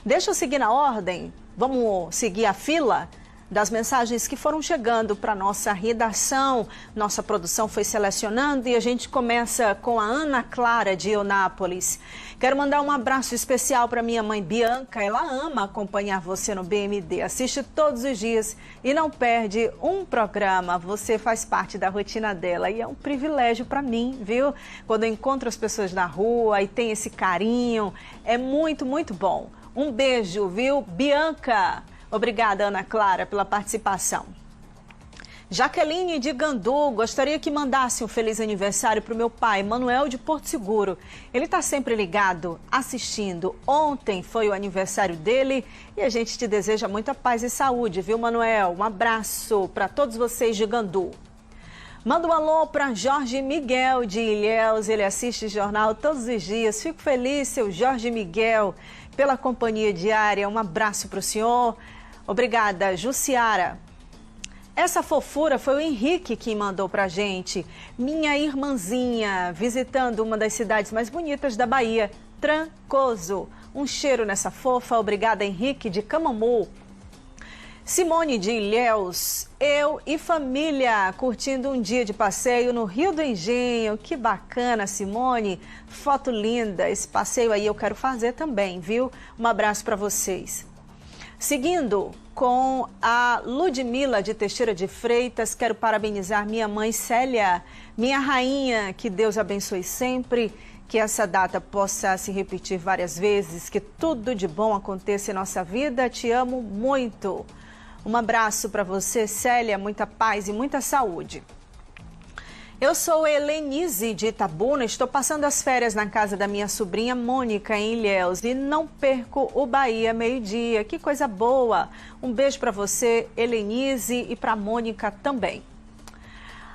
Deixa eu seguir na ordem. Vamos seguir a fila das mensagens que foram chegando para nossa redação. Nossa produção foi selecionando e a gente começa com a Ana Clara de Eunápolis. Quero mandar um abraço especial para minha mãe Bianca. Ela ama acompanhar você no BMD. Assiste todos os dias e não perde um programa. Você faz parte da rotina dela e é um privilégio para mim, viu? Quando eu encontro as pessoas na rua e tem esse carinho, é muito, muito bom. Um beijo, viu, Bianca? Obrigada, Ana Clara, pela participação. Jaqueline de Gandu, gostaria que mandasse um feliz aniversário para o meu pai, Manuel de Porto Seguro. Ele está sempre ligado, assistindo. Ontem foi o aniversário dele e a gente te deseja muita paz e saúde, viu, Manuel? Um abraço para todos vocês de Gandu. Manda um alô para Jorge Miguel de Ilhéus, ele assiste jornal todos os dias. Fico feliz, seu Jorge Miguel, pela companhia diária. Um abraço para o senhor. Obrigada, Jussiara. Essa fofura foi o Henrique que mandou pra gente. Minha irmãzinha, visitando uma das cidades mais bonitas da Bahia, Trancoso. Um cheiro nessa fofa. Obrigada, Henrique de Camamu. Simone de Ilhéus, eu e família curtindo um dia de passeio no Rio do Engenho. Que bacana, Simone. Foto linda. Esse passeio aí eu quero fazer também, viu? Um abraço para vocês. Seguindo com a Ludmila de Teixeira de Freitas, quero parabenizar minha mãe Célia, minha rainha, que Deus abençoe sempre, que essa data possa se repetir várias vezes, que tudo de bom aconteça em nossa vida. Te amo muito. Um abraço para você, Célia, muita paz e muita saúde. Eu sou Helenise de Itabuna, estou passando as férias na casa da minha sobrinha Mônica em Ilhéus e não perco o Bahia meio-dia. Que coisa boa! Um beijo para você, Helenise, e para Mônica também.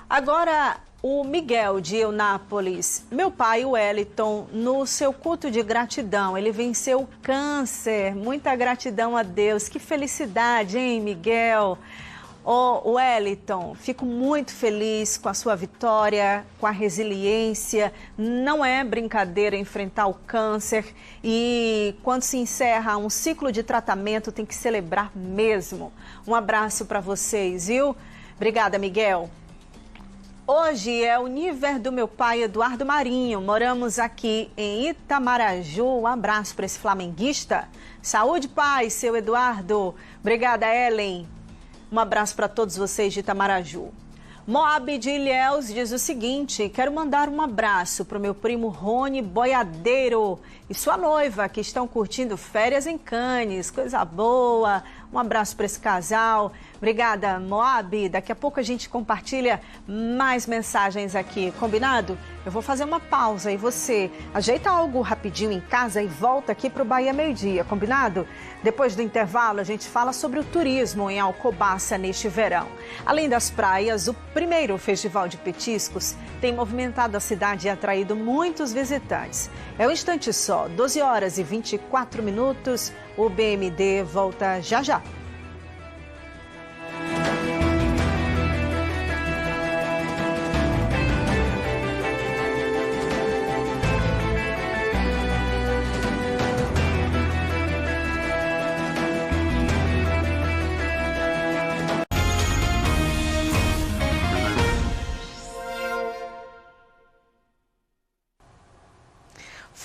Agora, o Miguel de Eunápolis. Meu pai, o Wellington, no seu culto de gratidão, ele venceu o câncer. Muita gratidão a Deus. Que felicidade, hein, Miguel? Ô, Wellington, fico muito feliz com a sua vitória, com a resiliência. Não é brincadeira enfrentar o câncer e quando se encerra um ciclo de tratamento tem que celebrar mesmo. Um abraço para vocês, viu? Obrigada, Miguel. Hoje é o nível do meu pai, Eduardo Marinho. Moramos aqui em Itamaraju. Um abraço para esse flamenguista. Saúde, pai, seu Eduardo. Obrigada, Ellen. Um abraço para todos vocês de Itamaraju. Moab de Ilhéus diz o seguinte: quero mandar um abraço para o meu primo Rony Boiadeiro e sua noiva, que estão curtindo férias em Cannes. Coisa boa. Um abraço para esse casal. Obrigada, Moab. Daqui a pouco a gente compartilha mais mensagens aqui, combinado? Eu vou fazer uma pausa e você ajeita algo rapidinho em casa e volta aqui para o Bahia Meio-Dia, combinado? Depois do intervalo, a gente fala sobre o turismo em Alcobaça neste verão. Além das praias, o primeiro Festival de Petiscos tem movimentado a cidade e atraído muitos visitantes. É um instante só, 12 horas e 24 minutos. O BMD volta já já.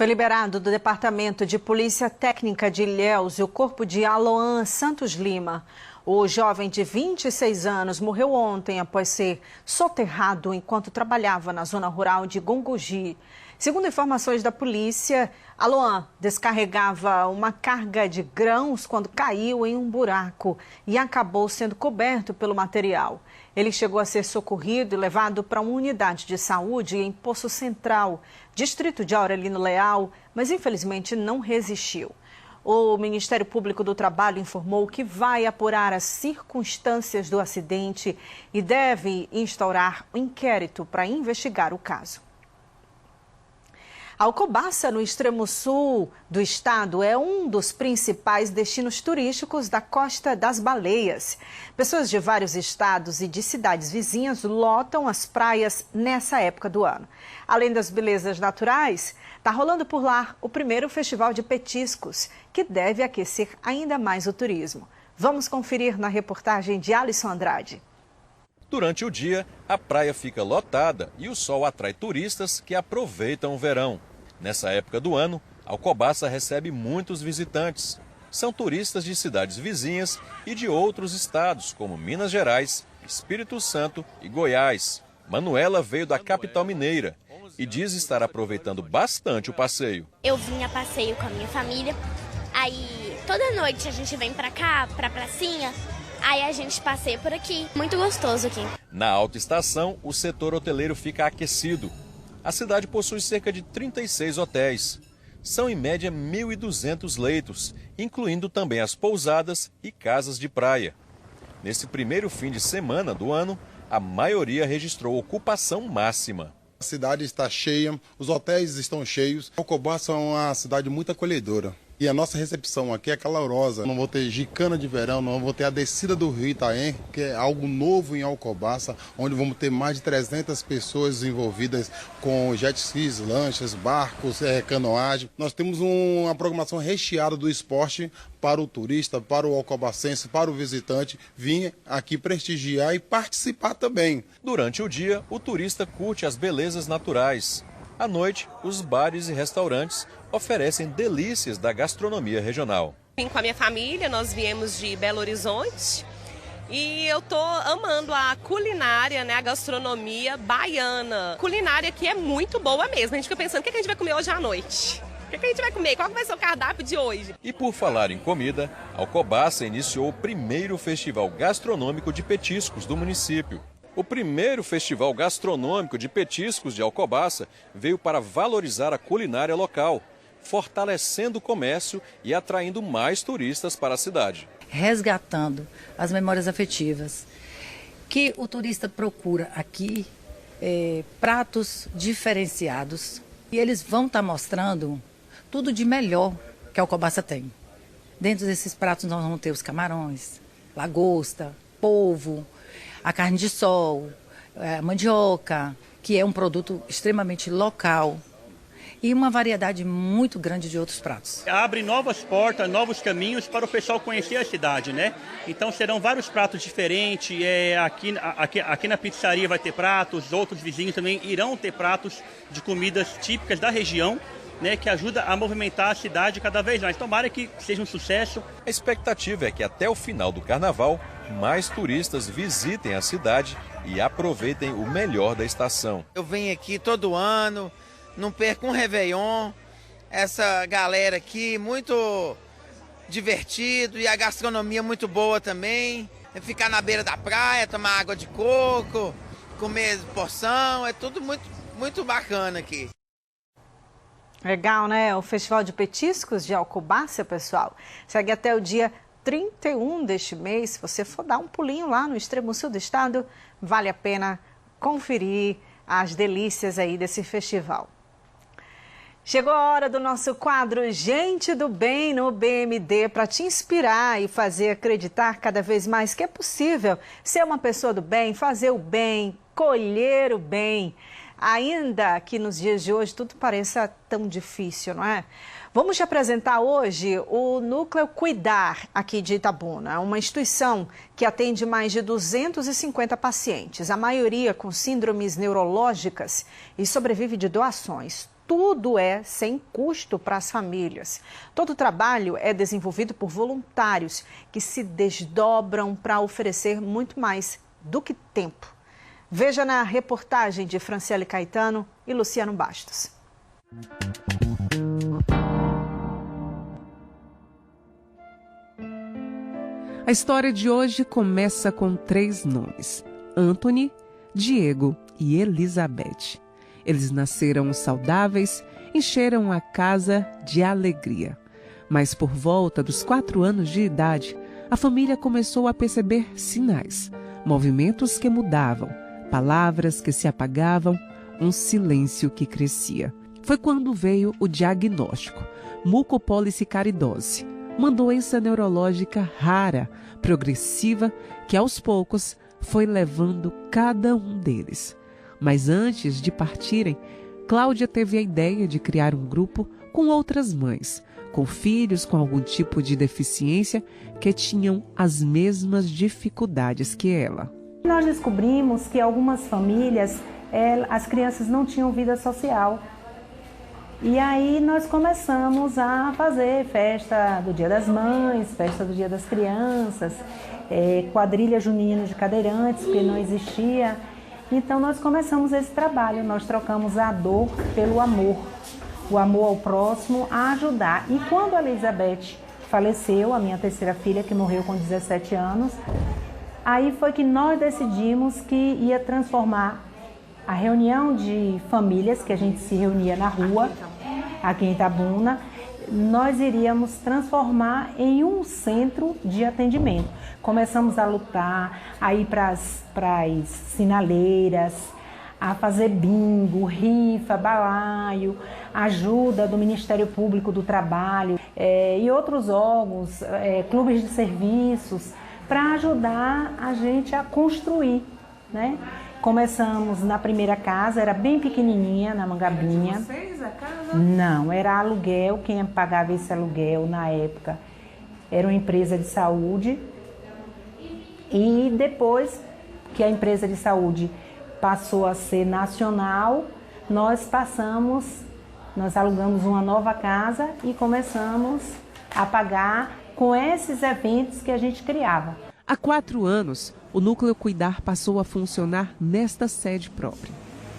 Foi liberado do Departamento de Polícia Técnica de Ilhéus o corpo de Aloan Santos Lima. O jovem de 26 anos morreu ontem após ser soterrado enquanto trabalhava na zona rural de Gongogi. Segundo informações da polícia, Aloan descarregava uma carga de grãos quando caiu em um buraco e acabou sendo coberto pelo material. Ele chegou a ser socorrido e levado para uma unidade de saúde em Poço Central, distrito de Aurelino Leal, mas infelizmente não resistiu. O Ministério Público do Trabalho informou que vai apurar as circunstâncias do acidente e deve instaurar um inquérito para investigar o caso. Alcobaça, no extremo sul do estado, é um dos principais destinos turísticos da Costa das Baleias. Pessoas de vários estados e de cidades vizinhas lotam as praias nessa época do ano. Além das belezas naturais, está rolando por lá o primeiro Festival de Petiscos, que deve aquecer ainda mais o turismo. Vamos conferir na reportagem de Alisson Andrade. Durante o dia, a praia fica lotada e o sol atrai turistas que aproveitam o verão. Nessa época do ano, Alcobaça recebe muitos visitantes. São turistas de cidades vizinhas e de outros estados, como Minas Gerais, Espírito Santo e Goiás. Manuela veio da capital mineira e diz estar aproveitando bastante o passeio. Eu vim a passeio com a minha família, aí toda noite a gente vem pra cá, pra pracinha, aí a gente passeia por aqui. Muito gostoso aqui. Na alta estação, o setor hoteleiro fica aquecido. A cidade possui cerca de 36 hotéis. São em média 1.200 leitos, incluindo também as pousadas e casas de praia. Nesse primeiro fim de semana do ano, a maioria registrou ocupação máxima. A cidade está cheia, os hotéis estão cheios. Alcobaça é uma cidade muito acolhedora. E a nossa recepção aqui é calorosa. Não vou ter gicana de verão, não vou ter a descida do Rio Itaém, que é algo novo em Alcobaça, onde vamos ter mais de 300 pessoas envolvidas com jet skis, lanchas, barcos, canoagem. Nós temos uma programação recheada do esporte para o turista, para o alcobacense, para o visitante vir aqui prestigiar e participar também. Durante o dia, o turista curte as belezas naturais. À noite, os bares e restaurantes oferecem delícias da gastronomia regional. Vim com a minha família, nós viemos de Belo Horizonte e eu tô amando a culinária, né, a gastronomia baiana. Culinária que é muito boa mesmo. A gente fica pensando o que a gente vai comer hoje à noite. O que a gente vai comer? Qual vai ser o cardápio de hoje? E por falar em comida, Alcobaça iniciou o primeiro festival gastronômico de petiscos do município. O primeiro festival gastronômico de petiscos de Alcobaça veio para valorizar a culinária local, fortalecendo o comércio e atraindo mais turistas para a cidade. Resgatando as memórias afetivas, que o turista procura aqui pratos diferenciados e eles vão estar mostrando tudo de melhor que a Alcobaça tem. Dentro desses pratos nós vamos ter os camarões, lagosta, polvo, a carne de sol, a mandioca, que é um produto extremamente local, e uma variedade muito grande de outros pratos. Abre novas portas, novos caminhos para o pessoal conhecer a cidade, né? Então serão vários pratos diferentes, aqui na pizzaria vai ter pratos, outros vizinhos também irão ter pratos de comidas típicas da região, né, que ajuda a movimentar a cidade cada vez mais. Tomara que seja um sucesso. A expectativa é que até o final do carnaval, mais turistas visitem a cidade e aproveitem o melhor da estação. Eu venho aqui todo ano, não perco um Réveillon, essa galera aqui muito divertido e a gastronomia muito boa também. É ficar na beira da praia, tomar água de coco, comer porção, é tudo muito bacana aqui. Legal, né? O Festival de Petiscos de Alcobaça, pessoal, segue até o dia 31 deste mês. Se você for dar um pulinho lá no extremo sul do estado, vale a pena conferir as delícias aí desse festival. Chegou a hora do nosso quadro Gente do Bem no BMD, para te inspirar e fazer acreditar cada vez mais que é possível ser uma pessoa do bem, fazer o bem, colher o bem. Ainda que nos dias de hoje tudo pareça tão difícil, não é? Vamos te apresentar hoje o Núcleo Cuidar aqui de Itabuna, uma instituição que atende mais de 250 pacientes, a maioria com síndromes neurológicas e sobrevive de doações. Tudo é sem custo para as famílias. Todo o trabalho é desenvolvido por voluntários que se desdobram para oferecer muito mais do que tempo. Veja na reportagem de Franciele Caetano e Luciano Bastos. A história de hoje começa com 3 nomes: Anthony, Diego e Elizabeth. Eles nasceram saudáveis, encheram a casa de alegria. Mas por volta dos 4 anos de idade, a família começou a perceber sinais, movimentos que mudavam, palavras que se apagavam, um silêncio que crescia. Foi quando veio o diagnóstico, mucopolissacaridose, uma doença neurológica rara, progressiva, que aos poucos foi levando cada um deles. Mas antes de partirem, Cláudia teve a ideia de criar um grupo com outras mães, com filhos com algum tipo de deficiência que tinham as mesmas dificuldades que ela. Nós descobrimos que algumas famílias, as crianças não tinham vida social. E aí nós começamos a fazer festa do Dia das Mães, festa do Dia das Crianças, quadrilha junina de cadeirantes, porque não existia. Então nós começamos esse trabalho, nós trocamos a dor pelo amor, o amor ao próximo, a ajudar. E quando a Elizabeth faleceu, a minha terceira filha, que morreu com 17 anos, aí foi que nós decidimos que ia transformar a reunião de famílias, que a gente se reunia na rua, aqui em Itabuna, nós iríamos transformar em um centro de atendimento. Começamos a lutar, a ir para as sinaleiras, a fazer bingo, rifa, balaio, ajuda do Ministério Público do Trabalho e outros órgãos, clubes de serviços, para ajudar a gente a construir, né? Começamos na primeira casa, era bem pequenininha, na Mangabinha. Era vocês a casa? Não, era aluguel, quem pagava esse aluguel na época era uma empresa de saúde. E depois que a empresa de saúde passou a ser nacional, nós alugamos uma nova casa e começamos a pagar com esses eventos que a gente criava. Há 4 anos, o Núcleo Cuidar passou a funcionar nesta sede própria.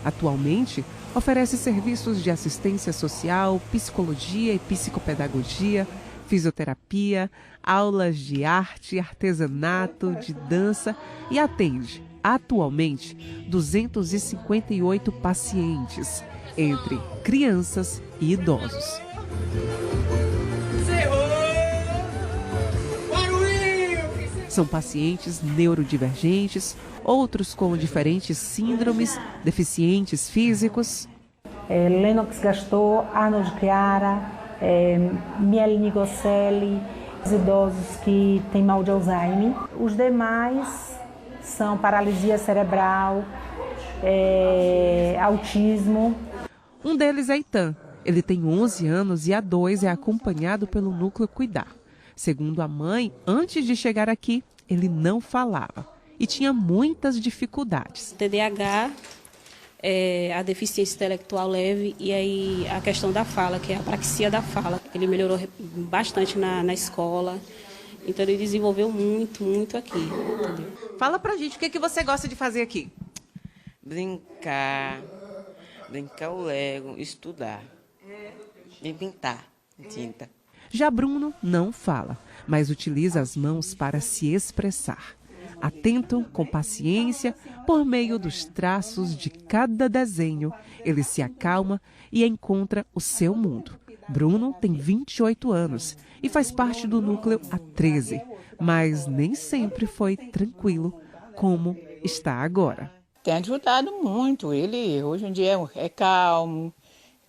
Atualmente, oferece serviços de assistência social, psicologia e psicopedagogia, fisioterapia, aulas de arte, artesanato, de dança e atende, atualmente, 258 pacientes, entre crianças e idosos. São pacientes neurodivergentes, outros com diferentes síndromes, deficientes físicos. Lennox Gastaut, Arnold Chiara, Miele Nigocelli, os idosos que têm mal de Alzheimer. Os demais são paralisia cerebral, autismo. Um deles é Itan. Ele tem 11 anos e há 2 é acompanhado pelo Núcleo Cuidar. Segundo a mãe, antes de chegar aqui, ele não falava e tinha muitas dificuldades. TDAH, a deficiência intelectual leve e aí a questão da fala, que é a apraxia da fala. Ele melhorou bastante na escola, então ele desenvolveu muito aqui. Entendeu? Fala pra gente, o que você gosta de fazer aqui? Brincar o Lego, estudar e pintar tinta. Já Bruno não fala, mas utiliza as mãos para se expressar. Atento, com paciência, por meio dos traços de cada desenho, ele se acalma e encontra o seu mundo. Bruno tem 28 anos e faz parte do núcleo há 13, mas nem sempre foi tranquilo como está agora. Tem ajudado muito. Ele hoje em dia é calmo.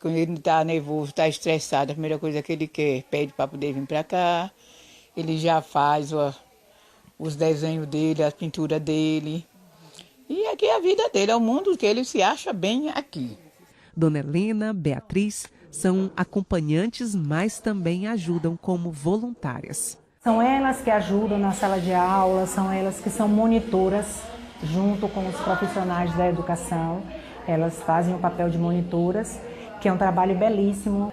Quando ele está nervoso, está estressado, a primeira coisa que ele quer, pede para poder vir para cá. Ele já faz os desenhos dele, a pintura dele. E aqui é a vida dele, é o mundo que ele se acha bem aqui. Dona Helena, Beatriz são acompanhantes, mas também ajudam como voluntárias. São elas que ajudam na sala de aula, são elas que são monitoras junto com os profissionais da educação. Elas fazem o papel de monitoras, que é um trabalho belíssimo.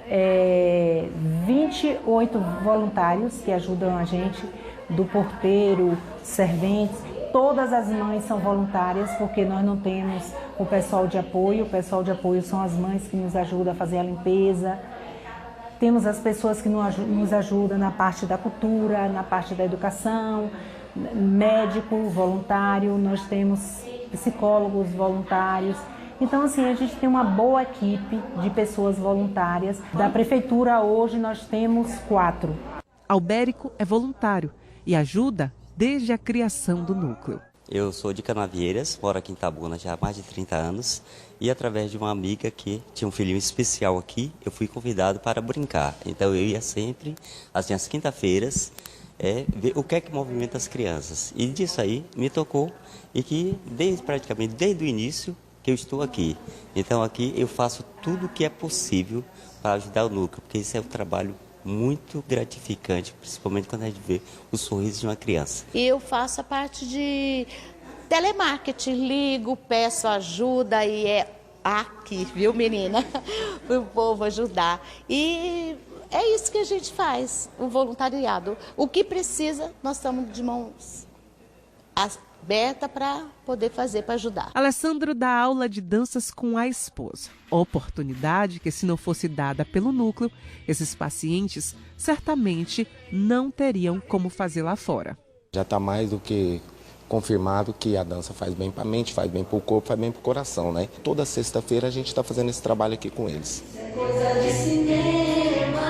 28 voluntários que ajudam a gente, do porteiro, serventes. Todas as mães são voluntárias, porque nós não temos o pessoal de apoio. O pessoal de apoio são as mães que nos ajudam a fazer a limpeza. Temos as pessoas que nos ajudam na parte da cultura, na parte da educação, médico voluntário, nós temos psicólogos voluntários. Então, assim, a gente tem uma boa equipe de pessoas voluntárias. Da prefeitura, hoje, nós temos 4. Albérico é voluntário e ajuda desde a criação do núcleo. Eu sou de Canavieiras, moro aqui em Itabuna já há mais de 30 anos. E através de uma amiga que tinha um filhinho especial aqui, eu fui convidado para brincar. Então, eu ia sempre, assim, às quinta-feiras, ver o que é que movimenta as crianças. E disso aí me tocou e que praticamente desde o início que eu estou aqui. Então aqui eu faço tudo o que é possível para ajudar o núcleo, porque isso é um trabalho muito gratificante, principalmente quando a gente vê o sorriso de uma criança. Eu faço a parte de telemarketing, ligo, peço ajuda e é aqui, viu, menina? Para o povo ajudar. E é isso que a gente faz, o voluntariado. O que precisa, nós estamos de mãos aberta para poder fazer, para ajudar. Alessandro dá aula de danças com a esposa. Oportunidade que, se não fosse dada pelo núcleo, esses pacientes certamente não teriam como fazer lá fora. Já está mais do que confirmado que a dança faz bem para a mente, faz bem para o corpo, faz bem para o coração, né? Toda sexta-feira a gente está fazendo esse trabalho aqui com eles. Coisa de cinema.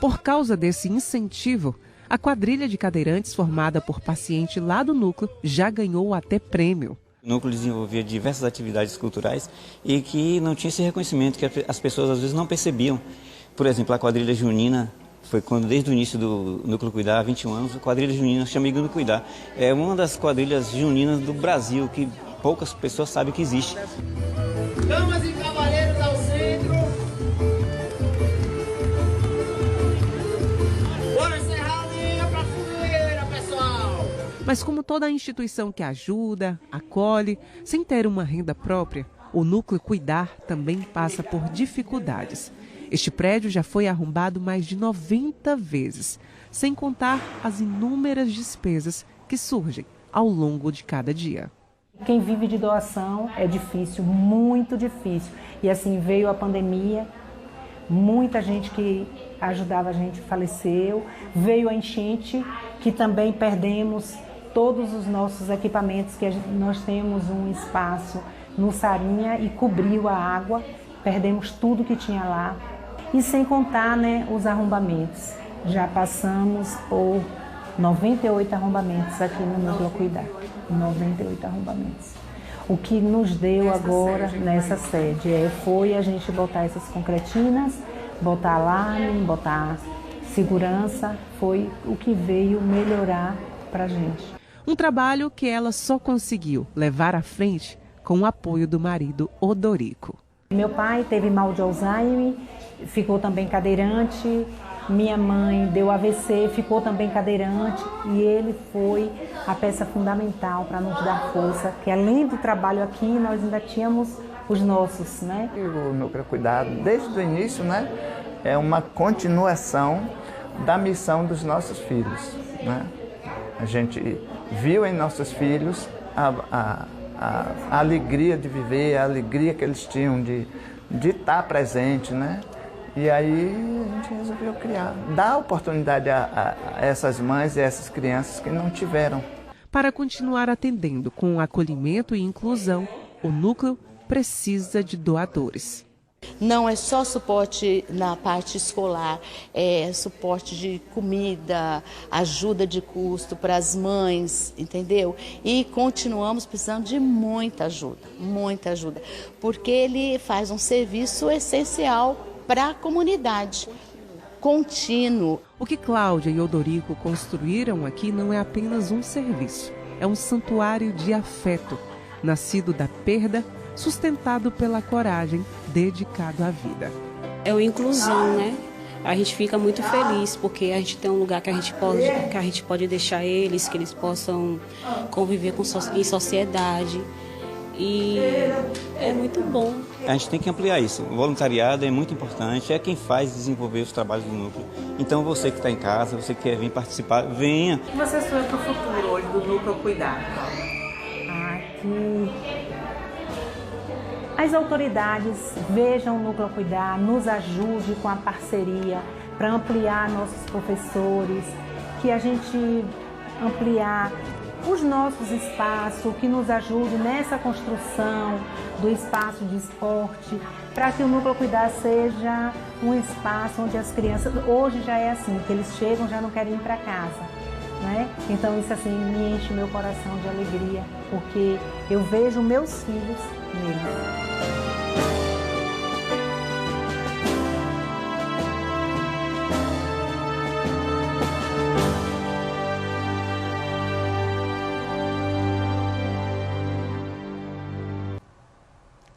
Por causa desse incentivo, a quadrilha de cadeirantes formada por paciente lá do núcleo já ganhou até prêmio. O núcleo desenvolvia diversas atividades culturais e que não tinha esse reconhecimento, que as pessoas às vezes não percebiam. Por exemplo, a quadrilha junina, foi quando desde o início do Núcleo Cuidar, há 21 anos, a quadrilha junina chama Amigo do Cuidar. É uma das quadrilhas juninas do Brasil, que poucas pessoas sabem que existe. Damas e cavaleiros ao centro. Mas como toda instituição que ajuda, acolhe, sem ter uma renda própria, o Núcleo Cuidar também passa por dificuldades. Este prédio já foi arrombado mais de 90 vezes, sem contar as inúmeras despesas que surgem ao longo de cada dia. Quem vive de doação é difícil, muito difícil. E assim veio a pandemia, muita gente que ajudava a gente faleceu, veio a enchente, que também perdemos todos os nossos equipamentos, que nós temos um espaço no Sarinha e cobriu a água, perdemos tudo que tinha lá. E sem contar, né, os arrombamentos. Já passamos por 98 arrombamentos aqui no Núcleo Cuidar. 98 arrombamentos. O que nos deu agora nessa sede foi a gente botar essas concretinas, botar alarme, botar segurança, foi o que veio melhorar para a gente. Um trabalho que ela só conseguiu levar à frente com o apoio do marido Odorico. Meu pai teve mal de Alzheimer, ficou também cadeirante. Minha mãe deu AVC, ficou também cadeirante e ele foi a peça fundamental para nos dar força, que além do trabalho aqui, nós ainda tínhamos os nossos, né? O Núcleo Cuidado, desde o início, né, é uma continuação da missão dos nossos filhos, né? A gente viu em nossos filhos a alegria de viver, a alegria que eles tinham de estar presente, né? E aí a gente resolveu dar oportunidade a essas mães e a essas crianças que não tiveram. Para continuar atendendo com acolhimento e inclusão, o núcleo precisa de doadores. Não é só suporte na parte escolar, é suporte de comida, ajuda de custo para as mães, entendeu? E continuamos precisando de muita ajuda, porque ele faz um serviço essencial para a comunidade, contínuo. O que Cláudia e Odorico construíram aqui não é apenas um serviço, é um santuário de afeto, nascido da perda, sustentado pela coragem, dedicado à vida. É uma inclusão, né? A gente fica muito feliz porque a gente tem um lugar que a gente pode deixar eles, que eles possam conviver em sociedade. E é muito bom. A gente tem que ampliar isso. O voluntariado é muito importante, é quem faz desenvolver os trabalhos do núcleo. Então você que está em casa, você que quer vir participar, venha. O que você sonha para o futuro hoje do Núcleo Cuidar? Que as autoridades vejam o Núcleo Cuidar, nos ajude com a parceria para ampliar nossos professores, que a gente ampliar os nossos espaços, que nos ajude nessa construção do espaço de esporte, para que o Núcleo Cuidar seja um espaço onde as crianças, hoje já é assim, que eles chegam já não querem ir para casa, né? Então isso assim me enche meu coração de alegria, porque eu vejo meus filhos neles.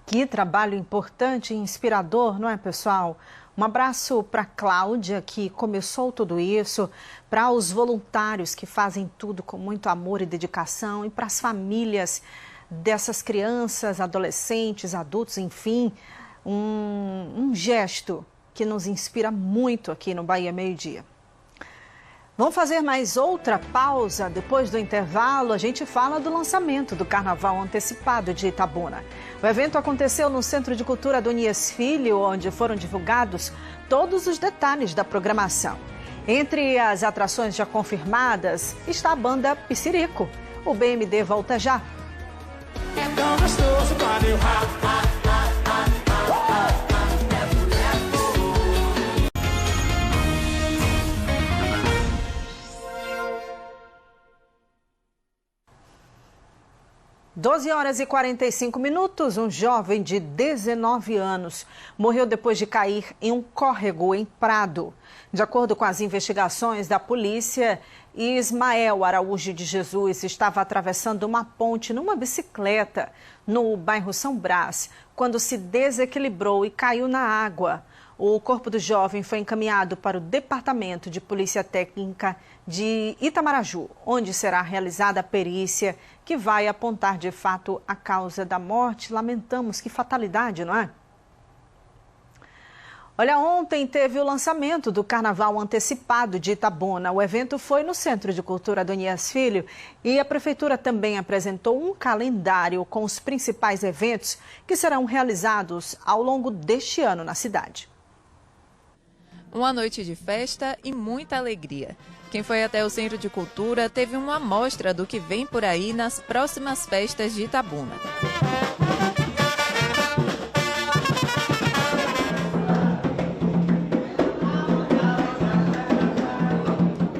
Que trabalho importante e inspirador, não é, pessoal? Um abraço para a Cláudia, que começou tudo isso, para os voluntários que fazem tudo com muito amor e dedicação e para as famílias dessas crianças, adolescentes, adultos, enfim, um gesto que nos inspira muito aqui no Bahia Meio Dia. Vamos fazer mais outra pausa. Depois do intervalo, a gente fala do lançamento do Carnaval Antecipado de Itabuna. O evento aconteceu no Centro de Cultura Adonias Filho, onde foram divulgados todos os detalhes da programação. Entre as atrações já confirmadas está a banda Pissirico. O BMD volta já. É tão gostoso quando eu rap. 12 horas e 45 minutos, um jovem de 19 anos morreu depois de cair em um córrego em Prado. De acordo com as investigações da polícia, Ismael Araújo de Jesus estava atravessando uma ponte numa bicicleta no bairro São Brás, quando se desequilibrou e caiu na água. O corpo do jovem foi encaminhado para o Departamento de Polícia Técnica de Itamaraju, onde será realizada a perícia que vai apontar de fato a causa da morte. Lamentamos, que fatalidade, não é? Olha, ontem teve o lançamento do Carnaval Antecipado de Itabuna. O evento foi no Centro de Cultura Adonias Filho e a Prefeitura também apresentou um calendário com os principais eventos que serão realizados ao longo deste ano na cidade. Uma noite de festa e muita alegria. Quem foi até o Centro de Cultura teve uma amostra do que vem por aí nas próximas festas de Itabuna.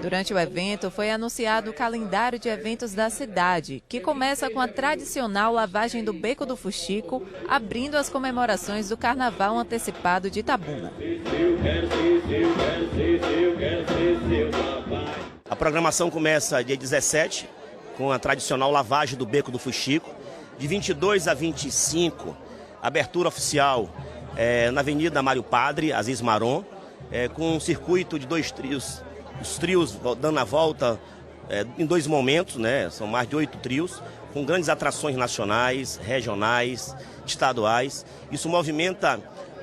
Durante o evento, foi anunciado o calendário de eventos da cidade, que começa com a tradicional lavagem do Beco do Fuxico, abrindo as comemorações do Carnaval Antecipado de Itabuna. A programação começa dia 17, com a tradicional lavagem do Beco do Fuxico. De 22 a 25, abertura oficial na Avenida Mário Padre, Aziz Maron, com um circuito de 2 trios. Os trios dando a volta em 2 momentos, né? São mais de 8 trios, com grandes atrações nacionais, regionais, estaduais. Isso movimenta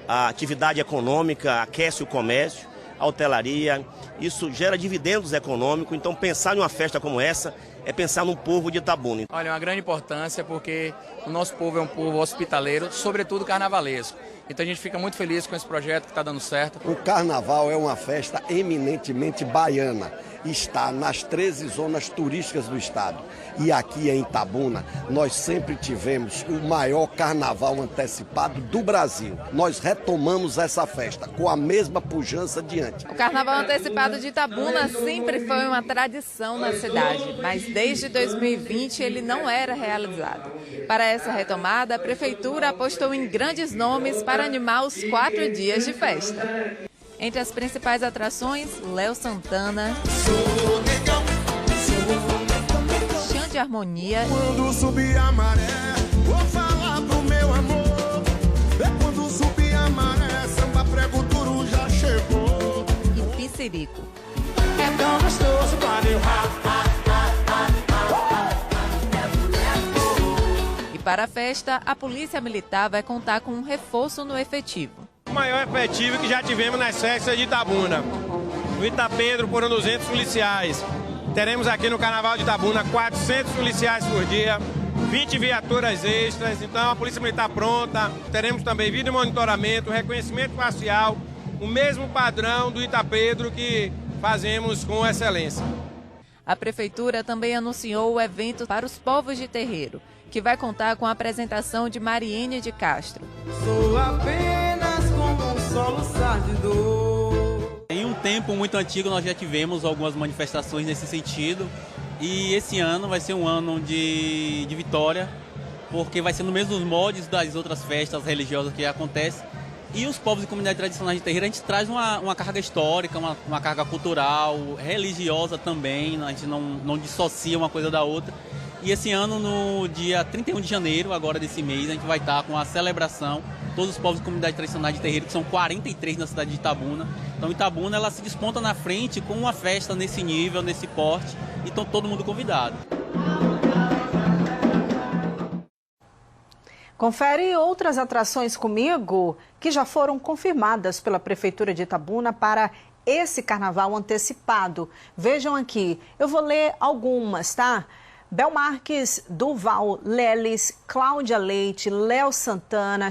a atividade econômica, aquece o comércio, a hotelaria. Isso gera dividendos econômicos. Então, pensar em uma festa como essa é pensar no povo de Itabuna. Olha, é uma grande importância porque o nosso povo é um povo hospitaleiro, sobretudo carnavalesco. Então a gente fica muito feliz com esse projeto que está dando certo. O carnaval é uma festa eminentemente baiana. Está nas 13 zonas turísticas do estado. E aqui em Itabuna, nós sempre tivemos o maior carnaval antecipado do Brasil. Nós retomamos essa festa com a mesma pujança de antes. O Carnaval Antecipado de Itabuna sempre foi uma tradição na cidade, mas desde 2020 ele não era realizado. Para essa retomada, a Prefeitura apostou em grandes nomes para animar os 4 dias de festa. Entre as principais atrações, Léo Santana, Chão de Harmonia, quando subir a maré, vou falar pro meu amor. É quando subir a maré, samba prego duro já chegou. E Piscirico. É tão gostoso quando eu E para a festa, a Polícia Militar vai contar com um reforço no efetivo. O maior efetivo que já tivemos nas festas de Itabuna. No Itapedro foram 200 policiais. Teremos aqui no Carnaval de Itabuna 400 policiais por dia, 20 viaturas extras. Então a Polícia Militar pronta. Teremos também vídeo monitoramento, reconhecimento facial, o mesmo padrão do Itapedro que fazemos com excelência. A Prefeitura também anunciou o evento para os povos de terreiro, que vai contar com a apresentação de Mariene de Castro. sou apenas como um soluçar de dor. Em um tempo muito antigo nós já tivemos algumas manifestações nesse sentido e esse ano vai ser um ano de vitória, porque vai ser no mesmo moldes das outras festas religiosas que acontecem. E os povos e comunidades tradicionais de terreiro, a gente traz uma carga histórica, uma carga cultural, religiosa também, a gente não dissocia uma coisa da outra. E esse ano, no dia 31 de janeiro, agora desse mês, a gente vai estar com a celebração, todos os povos e comunidades tradicionais de terreiro, que são 43 na cidade de Itabuna. Então Itabuna, ela se desponta na frente com uma festa nesse nível, nesse porte, e então todo mundo convidado. Confere outras atrações comigo que já foram confirmadas pela Prefeitura de Itabuna para esse carnaval antecipado. Vejam aqui, eu vou ler algumas, tá? Bel Marques, Duval Leles, Cláudia Leite, Léo Santana,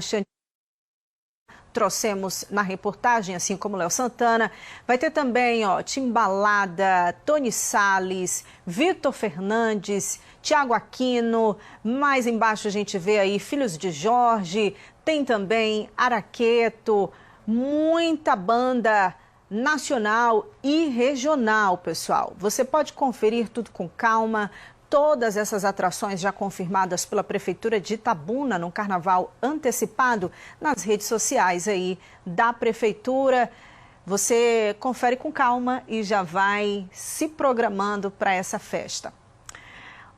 trouxemos na reportagem, assim como Léo Santana. Vai ter também, Timbalada, Tony Salles, Vitor Fernandes, Tiago Aquino. Mais embaixo a gente vê aí Filhos de Jorge, tem também Araqueto, muita banda nacional e regional, pessoal. Você pode conferir tudo com calma. Todas essas atrações já confirmadas pela Prefeitura de Itabuna no Carnaval Antecipado nas redes sociais aí da Prefeitura. Você confere com calma e já vai se programando para essa festa.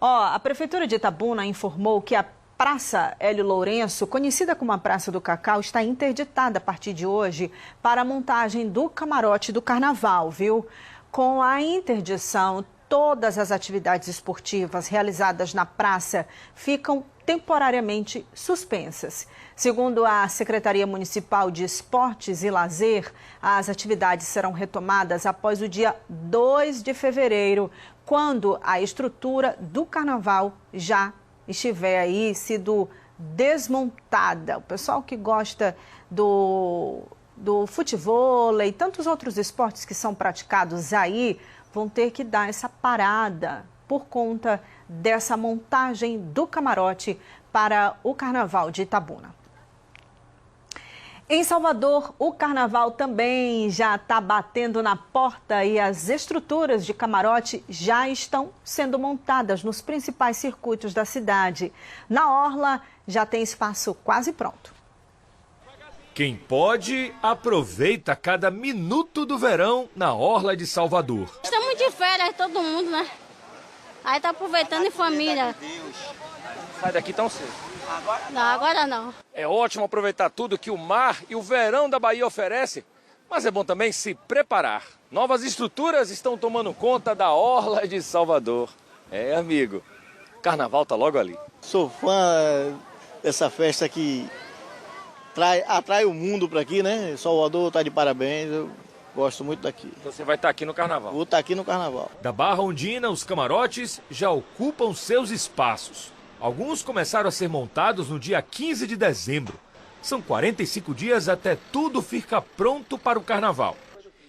A Prefeitura de Itabuna informou que a Praça Hélio Lourenço, conhecida como a Praça do Cacau, está interditada a partir de hoje para a montagem do camarote do Carnaval, viu? Com a interdição, todas as atividades esportivas realizadas na praça ficam temporariamente suspensas. Segundo a Secretaria Municipal de Esportes e Lazer, as atividades serão retomadas após o dia 2 de fevereiro, quando a estrutura do carnaval já estiver aí sido desmontada. O pessoal que gosta do futebol e tantos outros esportes que são praticados aí vão ter que dar essa parada por conta dessa montagem do camarote para o Carnaval de Itabuna. Em Salvador, o Carnaval também já está batendo na porta e as estruturas de camarote já estão sendo montadas nos principais circuitos da cidade. Na Orla, já tem espaço quase pronto. Quem pode, aproveita cada minuto do verão na Orla de Salvador. Estamos de férias, todo mundo, né? Aí tá aproveitando em família. Sai daqui tão cedo. Não, agora não. É ótimo aproveitar tudo que o mar e o verão da Bahia oferece, mas é bom também se preparar. Novas estruturas estão tomando conta da Orla de Salvador. É, amigo, Carnaval tá logo ali. Sou fã dessa festa que atrai o mundo para aqui, né? Salvador tá de parabéns, eu gosto muito daqui. Então você vai estar aqui no Carnaval? Vou estar aqui no Carnaval. Da Barra Ondina, os camarotes já ocupam seus espaços. Alguns começaram a ser montados no dia 15 de dezembro. São 45 dias até tudo ficar pronto para o Carnaval.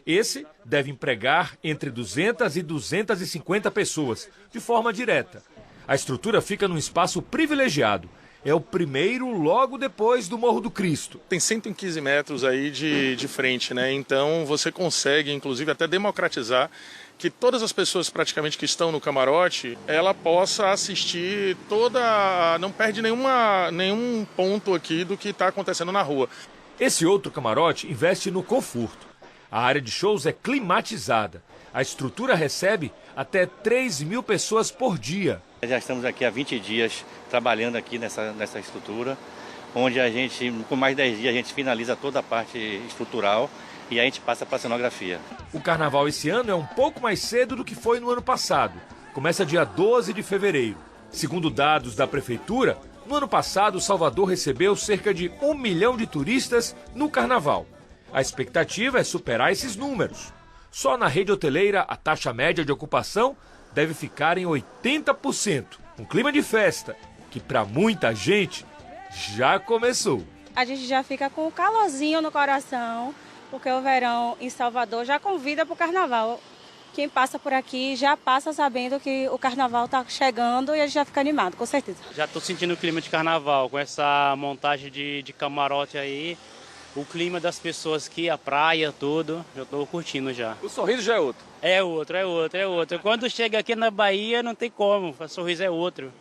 Esse deve empregar entre 200 e 250 pessoas, de forma direta. A estrutura fica num espaço privilegiado. É o primeiro logo depois do Morro do Cristo. Tem 115 metros aí de frente, né? Então você consegue, inclusive, até democratizar que todas as pessoas praticamente que estão no camarote, ela possa assistir não perde nenhum ponto aqui do que está acontecendo na rua. Esse outro camarote investe no conforto. A área de shows é climatizada. A estrutura recebe até 3.000 pessoas por dia. Já estamos aqui há 20 dias trabalhando aqui nessa estrutura, onde a gente, com mais 10 dias, a gente finaliza toda a parte estrutural e a gente passa para a cenografia. O Carnaval esse ano é um pouco mais cedo do que foi no ano passado. Começa dia 12 de fevereiro. Segundo dados da Prefeitura, no ano passado, Salvador recebeu cerca de 1 milhão de turistas no Carnaval. A expectativa é superar esses números. Só na rede hoteleira, a taxa média de ocupação deve ficar em 80%. Um clima de festa que, para muita gente, já começou. A gente já fica com o calorzinho no coração, porque o verão em Salvador já convida para o Carnaval. Quem passa por aqui já passa sabendo que o Carnaval está chegando e a gente já fica animado, com certeza. Já estou sentindo o clima de Carnaval, com essa montagem de camarote aí. O clima das pessoas aqui, a praia, tudo, eu estou curtindo já. O sorriso já é outro? É outro. Quando chega aqui na Bahia, não tem como, o sorriso é outro.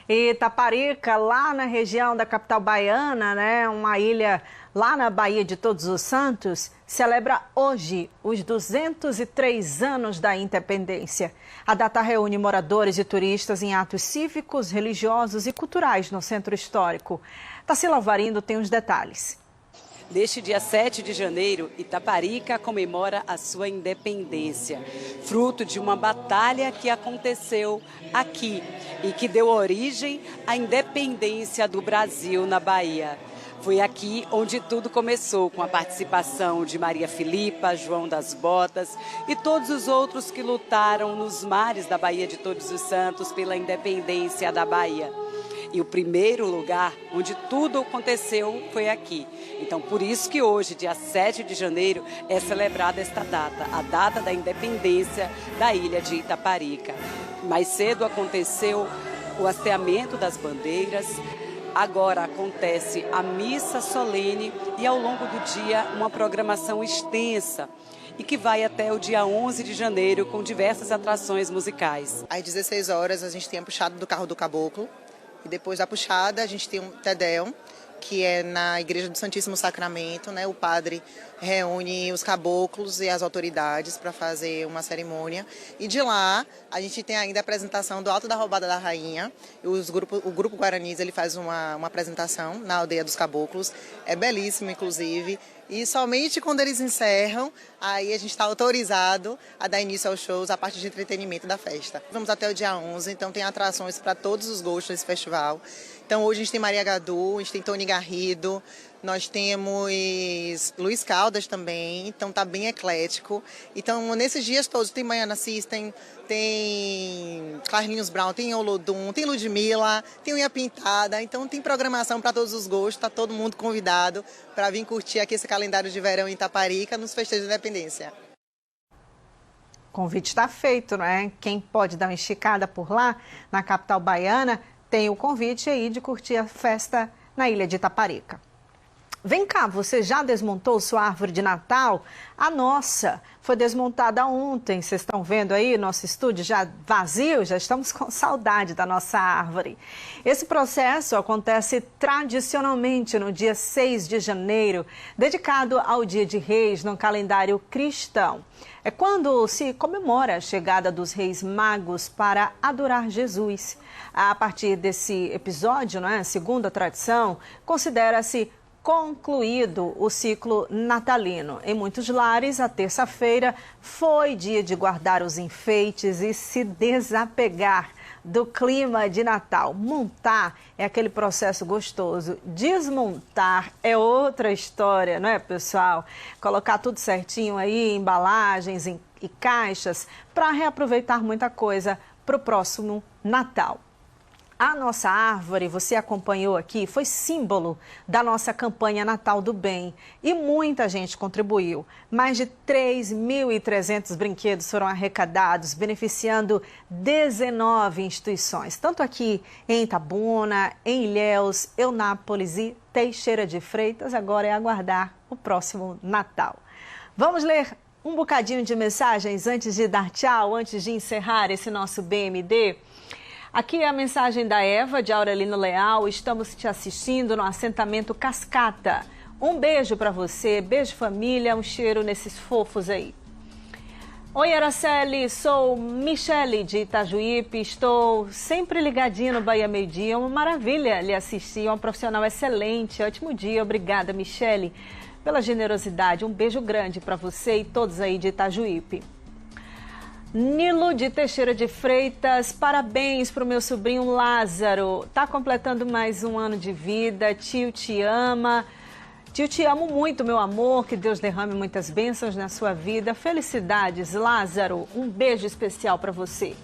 Itaparica, lá na região da capital baiana, né, uma ilha lá na Baía de Todos os Santos, celebra hoje os 203 anos da independência. A data reúne moradores e turistas em atos cívicos, religiosos e culturais no centro histórico. Tarsila Alvarindo tem os detalhes. Neste dia 7 de janeiro, Itaparica comemora a sua independência, fruto de uma batalha que aconteceu aqui e que deu origem à independência do Brasil na Bahia. Foi aqui onde tudo começou, com a participação de Maria Filipa, João das Botas e todos os outros que lutaram nos mares da Baía de Todos os Santos pela independência da Bahia. E o primeiro lugar onde tudo aconteceu foi aqui. Então, por isso que hoje, dia 7 de janeiro, é celebrada esta data, a data da independência da ilha de Itaparica. Mais cedo aconteceu o hasteamento das bandeiras. Agora acontece a missa solene e ao longo do dia uma programação extensa e que vai até o dia 11 de janeiro com diversas atrações musicais. Às 16 horas a gente tem a puxada do carro do caboclo e depois da puxada a gente tem um Tedeum, que é na Igreja do Santíssimo Sacramento, né? O padre reúne os caboclos e as autoridades para fazer uma cerimônia. E de lá, a gente tem ainda a apresentação do Alto da Roubada da Rainha. O Grupo Guaranis ele faz uma apresentação na Aldeia dos Caboclos. É belíssimo, inclusive. E somente quando eles encerram, aí a gente está autorizado a dar início aos shows, a parte de entretenimento da festa. Vamos até o dia 11, então tem atrações para todos os gostos desse festival. Então hoje a gente tem Maria Gadu, a gente tem Tony Garrido, nós temos Luiz Caldas também, então tá bem eclético. Então nesses dias todos tem Baiana System, tem Carlinhos Brown, tem Olodum, tem Ludmilla, tem Unha Pintada, então tem programação para todos os gostos, tá todo mundo convidado para vir curtir aqui esse calendário de verão em Itaparica nos festejos da Independência. O convite está feito, não é? Quem pode dar uma esticada por lá, na capital baiana, tem o convite aí de curtir a festa na ilha de Itaparica. Vem cá, você já desmontou sua árvore de Natal? A nossa foi desmontada ontem. Vocês estão vendo aí nosso estúdio já vazio? Já estamos com saudade da nossa árvore. Esse processo acontece tradicionalmente no dia 6 de janeiro, dedicado ao Dia de Reis no calendário cristão. É quando se comemora a chegada dos Reis Magos para adorar Jesus. A partir desse episódio, né, segundo a tradição, considera-se concluído o ciclo natalino. Em muitos lares, a terça-feira foi dia de guardar os enfeites e se desapegar do clima de Natal. Montar é aquele processo gostoso. Desmontar é outra história, não é, pessoal? Colocar tudo certinho aí, embalagens e caixas, para reaproveitar muita coisa para o próximo Natal. A nossa árvore, você acompanhou aqui, foi símbolo da nossa campanha Natal do Bem e muita gente contribuiu. Mais de 3.300 brinquedos foram arrecadados, beneficiando 19 instituições, tanto aqui em Itabuna, em Ilhéus, Eunápolis e Teixeira de Freitas. Agora é aguardar o próximo Natal. Vamos ler um bocadinho de mensagens antes de dar tchau, antes de encerrar esse nosso BMD? Aqui é a mensagem da Eva, de Aurelino Leal. Estamos te assistindo no assentamento Cascata. Um beijo para você, beijo família, um cheiro nesses fofos aí. Oi, Araceli, sou Michele de Itajuípe, estou sempre ligadinha no Bahia Meio Dia. Uma maravilha lhe assistir, uma profissional excelente, ótimo dia. Obrigada, Michele, pela generosidade. Um beijo grande para você e todos aí de Itajuípe. Nilo de Teixeira de Freitas, parabéns para o meu sobrinho Lázaro. Está completando mais um ano de vida. Tio te ama. Tio, te amo muito, meu amor. Que Deus derrame muitas bênçãos na sua vida. Felicidades, Lázaro. Um beijo especial para você.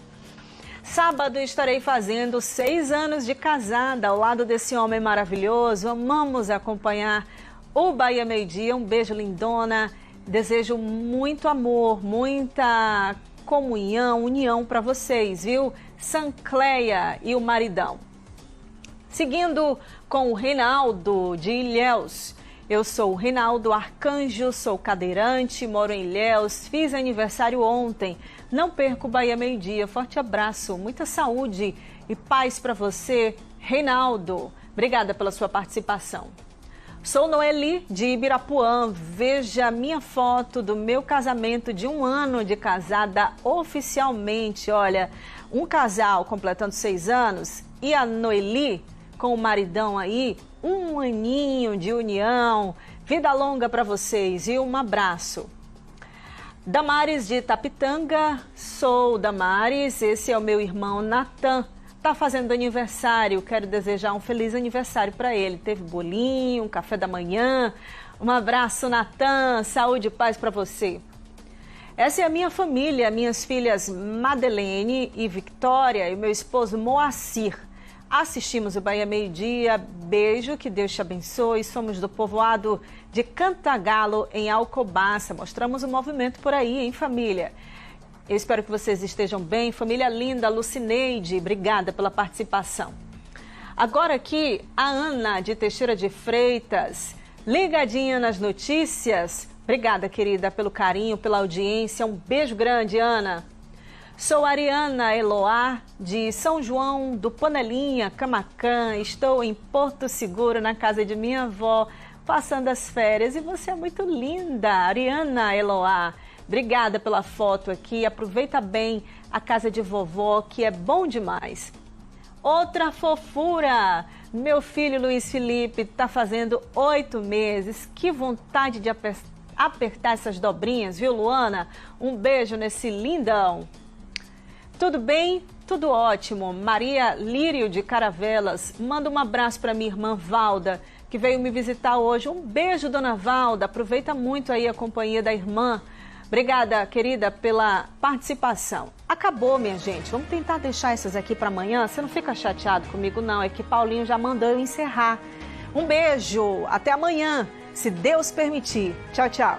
Sábado estarei fazendo 6 anos de casada ao lado desse homem maravilhoso. Amamos acompanhar o Bahia Meio Dia. Um beijo, lindona. Desejo muito amor, muita comunhão, união para vocês, viu? Sancleia e o maridão. Seguindo com o Reinaldo de Ilhéus. Eu sou o Reinaldo Arcanjo, sou cadeirante, moro em Ilhéus, fiz aniversário ontem. Não perco o Bahia Meio Dia. Forte abraço, muita saúde e paz para você, Reinaldo. Obrigada pela sua participação. Sou Noeli de Ibirapuã. Veja a minha foto do meu casamento de 1 ano de casada oficialmente. Olha, um casal completando 6 anos e a Noeli com o maridão aí, 1 aninho de união. Vida longa para vocês e um abraço. Damares de Itapitanga. Sou Damares, esse é o meu irmão Natan. Está fazendo aniversário, quero desejar um feliz aniversário para ele. Teve bolinho, um café da manhã. Um abraço, Natan, saúde e paz para você. Essa é a minha família, minhas filhas Madeleine e Victória e meu esposo Moacir. Assistimos o Bahia Meio Dia, beijo, que Deus te abençoe. Somos do povoado de Cantagalo, em Alcobaça. Mostramos o movimento por aí, hein, família? Eu espero que vocês estejam bem. Família linda, Lucineide, obrigada pela participação. Agora aqui, a Ana de Teixeira de Freitas, ligadinha nas notícias. Obrigada, querida, pelo carinho, pela audiência. Um beijo grande, Ana. Sou Ariana Eloá, de São João do Panelinha, Camacã. Estou em Porto Seguro, na casa de minha avó, passando as férias. E você é muito linda, Ariana Eloá. Obrigada pela foto aqui. Aproveita bem a casa de vovó, que é bom demais. Outra fofura. Meu filho Luiz Felipe está fazendo 8 meses. Que vontade de apertar essas dobrinhas, viu, Luana? Um beijo nesse lindão. Tudo bem? Tudo ótimo. Maria Lírio de Caravelas. Manda um abraço para minha irmã Valda, que veio me visitar hoje. Um beijo, dona Valda. Aproveita muito aí a companhia da irmã. Obrigada, querida, pela participação. Acabou, minha gente. Vamos tentar deixar essas aqui para amanhã. Você não fica chateado comigo, não. É que Paulinho já mandou eu encerrar. Um beijo. Até amanhã, se Deus permitir. Tchau, tchau.